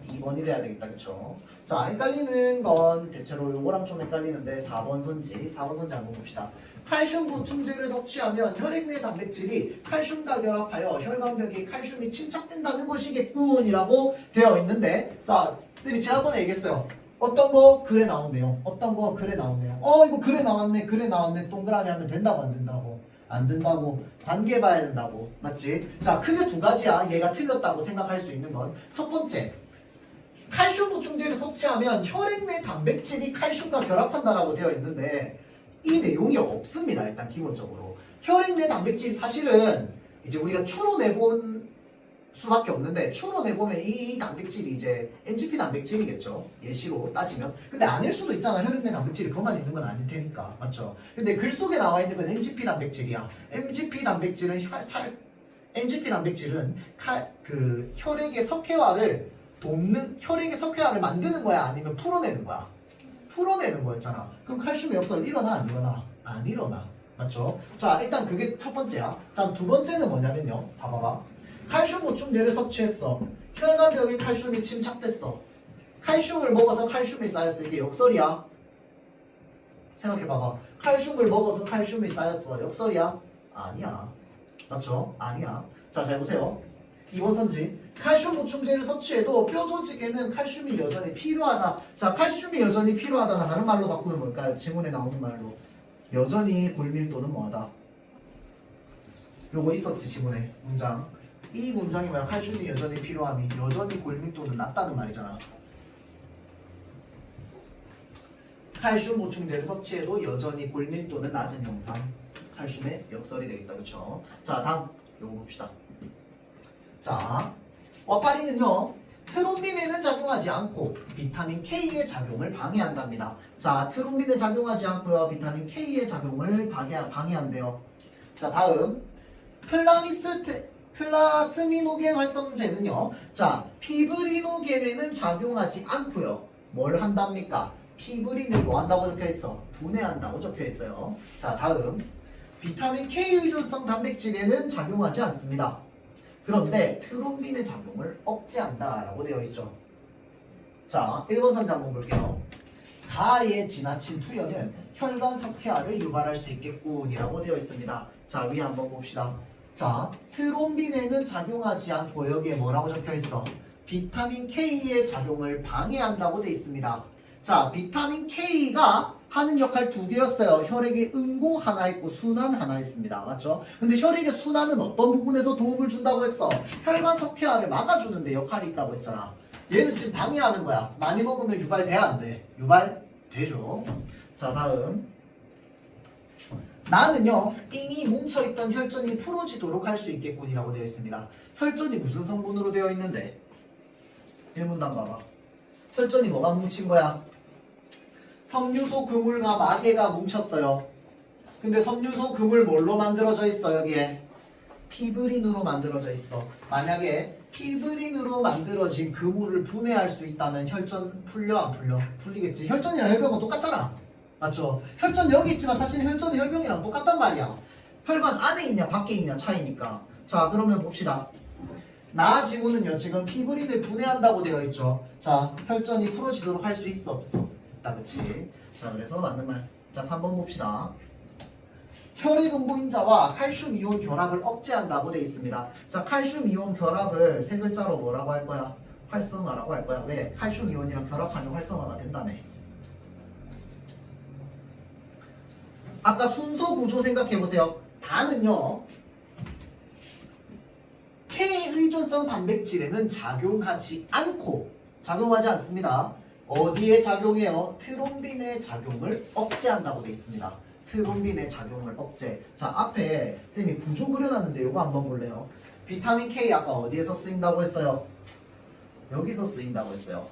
2번이 돼야 되겠다, 그쵸? 자, 헷갈리는 건 대체로 요거랑 좀 헷갈리는데 4번 선지 한번 봅시다. 칼슘 보충제를 섭취하면 혈액 내 단백질이 칼슘과 결합하여 혈관벽에 칼슘이 침착된다는 것이겠군이라고 되어 있는데, 자, 쌤이 지난번에 얘기했어요. 어떤 거 글에 나온 내용, 어떤 거 글에 나온 내용. 이거 글에 나왔네. 동그라미 하면 된다고 안 된다고? 안 된다고. 관계 봐야 된다고. 맞지? 자, 크게 두 가지야. 얘가 틀렸다고 생각할 수 있는 건. 첫 번째, 칼슘 보충제를 섭취하면 혈액 내 단백질이 칼슘과 결합한다라고 되어 있는데 이 내용이 없습니다. 일단 기본적으로 혈액 내 단백질이 사실은 이제 우리가 추론해본 수밖에 없는데, 추론해보면 이 단백질이 이제 MGP 단백질이겠죠, 예시로 따지면. 근데 아닐 수도 있잖아. 혈액 내 단백질이 그것만 있는 건 아닐 테니까. 맞죠? 근데 글 속에 나와 있는 건 MGP 단백질이야. MGP 단백질은 그 혈액의 석회화를 돕는, 혈액의 석회화를 만드는 거야? 아니면 풀어내는 거야? 풀어내는 거였잖아. 그럼 칼슘의 역설 일어나 안 일어나? 안 일어나. 맞죠? 자, 일단 그게 첫 번째야. 자, 두 번째는 뭐냐면요, 봐봐봐. 칼슘 보충제를 섭취했어. 혈관벽에 칼슘이 침착됐어. 칼슘을 먹어서 칼슘이 쌓였어. 이게 역설이야? 생각해봐봐. 칼슘을 먹어서 칼슘이 쌓였어. 역설이야? 아니야. 맞죠? 아니야. 자, 잘 보세요. 2번 선지. 칼슘 보충제를 섭취해도 뼈 조직에는 칼슘이 여전히 필요하다. 자, 칼슘이 여전히 필요하다는 다른 말로 바꾸면 뭘까요? 지문에 나오는 말로. 여전히 골밀도는 뭐하다? 요거 있었지, 지문에. 문장. 이 문장이 뭐야? 칼슘이 여전히 필요함이 여전히 골밀도는 낮다는 말이잖아. 칼슘 보충제를 섭취해도 여전히 골밀도는 낮은 형상. 칼슘의 역설이 되겠다. 그쵸? 자, 다음 요거 봅시다. 자, 와파린은요 트롬빈에는 작용하지 않고 비타민 K의 작용을 방해한답니다. 자, 트롬빈에 작용하지 않고요 비타민 K의 작용을 방해한대요. 자, 다음 플라스미노겐 활성제는요, 자, 피브리노겐에는 작용하지 않고요 뭘 한답니까? 피브린을 뭐 한다고 적혀있어? 분해한다고 적혀있어요. 자, 다음 비타민 K 의존성 단백질에는 작용하지 않습니다. 그런데 트롬빈의 작용을 억제한다 라고 되어 있죠. 자, 1번 선지 한번 볼게요. 가에 지나친 투여는 혈관 석회화를 유발할 수 있겠군 이라고 되어 있습니다. 자, 위에 한번 봅시다. 자, 트롬빈에는 작용하지 않고 여기에 뭐라고 적혀 있어? 비타민 K의 작용을 방해한다고 되어 있습니다. 자, 비타민 K가 하는 역할 두 개였어요. 혈액의 응고 하나 있고 순환 하나 있습니다. 맞죠? 근데 혈액의 순환은 어떤 부분에서 도움을 준다고 했어? 혈관 석회화를 막아주는데 역할이 있다고 했잖아. 얘는 지금 방해하는 거야. 많이 먹으면 유발돼야 안 돼? 유발되죠. 자, 다음 나는요 이미 뭉쳐있던 혈전이 풀어지도록 할 수 있겠군이라고 되어 있습니다. 혈전이 무슨 성분으로 되어 있는데? 1문단 봐봐. 혈전이 뭐가 뭉친 거야? 섬유소 그물과 마개가 뭉쳤어요. 근데 섬유소 그물 뭘로 만들어져 있어? 여기에 피브린으로 만들어져 있어. 만약에 피브린으로 만들어진 그물을 분해할 수 있다면 혈전 풀려 안 풀려? 풀리겠지. 혈전이랑 혈병은 똑같잖아. 맞죠? 혈전 여기 있지만 사실 혈전이 혈병이랑 똑같단 말이야. 혈관 안에 있냐 밖에 있냐 차이니까. 자, 그러면 봅시다. 나 지구는요 지금 피브린을 분해한다고 되어 있죠. 자, 혈전이 풀어지도록 할 수 있어 없어? 있다. 그치? 자, 그래서 맞는 말. 자, 3번 봅시다. 혈액 응고인자와 칼슘 이온 결합을 억제한다고 되어 있습니다. 자, 칼슘 이온 결합을 세 글자로 뭐라고 할 거야? 활성화라고 할 거야. 왜? 칼슘 이온이랑 결합하면 활성화가 된다며. 아까 순서 구조 생각해보세요. 다는요 K 의존성 단백질에는 작용하지 않습니다. 어디에 작용해요? 트롬빈의 작용을 억제한다고 되어 있습니다. 트롬빈의 작용을 억제. 자, 앞에 쌤이 구조 그려놨는데 이거 한번 볼래요? 비타민 K 아까 어디에서 쓰인다고 했어요? 여기서 쓰인다고 했어요.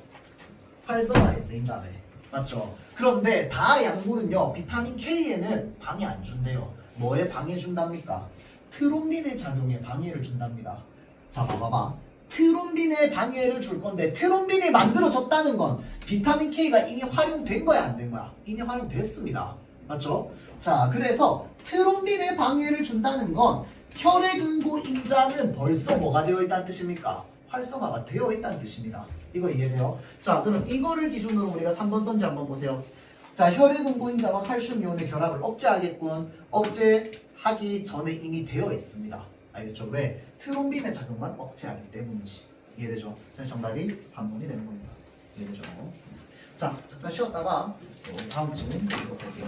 활성화에 쓰인다며. 맞죠? 그런데 다 양분은요 비타민 K에는 방해 안 준대요. 뭐에 방해 준답니까? 트롬빈의 작용에 방해를 준답니다. 자, 봐봐. 트롬빈에 방해를 줄 건데 트롬빈이 만들어졌다는 건 비타민 K가 이미 활용된 거야 안 된 거야? 이미 활용됐습니다. 맞죠? 자, 그래서 트롬빈에 방해를 준다는 건 혈액 응고인자는 벌써 뭐가 되어 있다는 뜻입니까? 활성화가 되어 있다는 뜻입니다. 이거 이해돼요? 자, 그럼 이거를 기준으로 우리가 3번 선지 한번 보세요. 자, 혈액 응고인자와 칼슘 이온의 결합을 억제하겠군. 억제하기 전에 이미 되어 있습니다. 알겠죠? 왜? 트롬빈의 작용만 억제하기 때문이지. 이해되죠? 그래서 정답이 3번이 되는 겁니다. 이해되죠? 자, 잠깐 쉬었다가 다음 질문 읽어볼게요.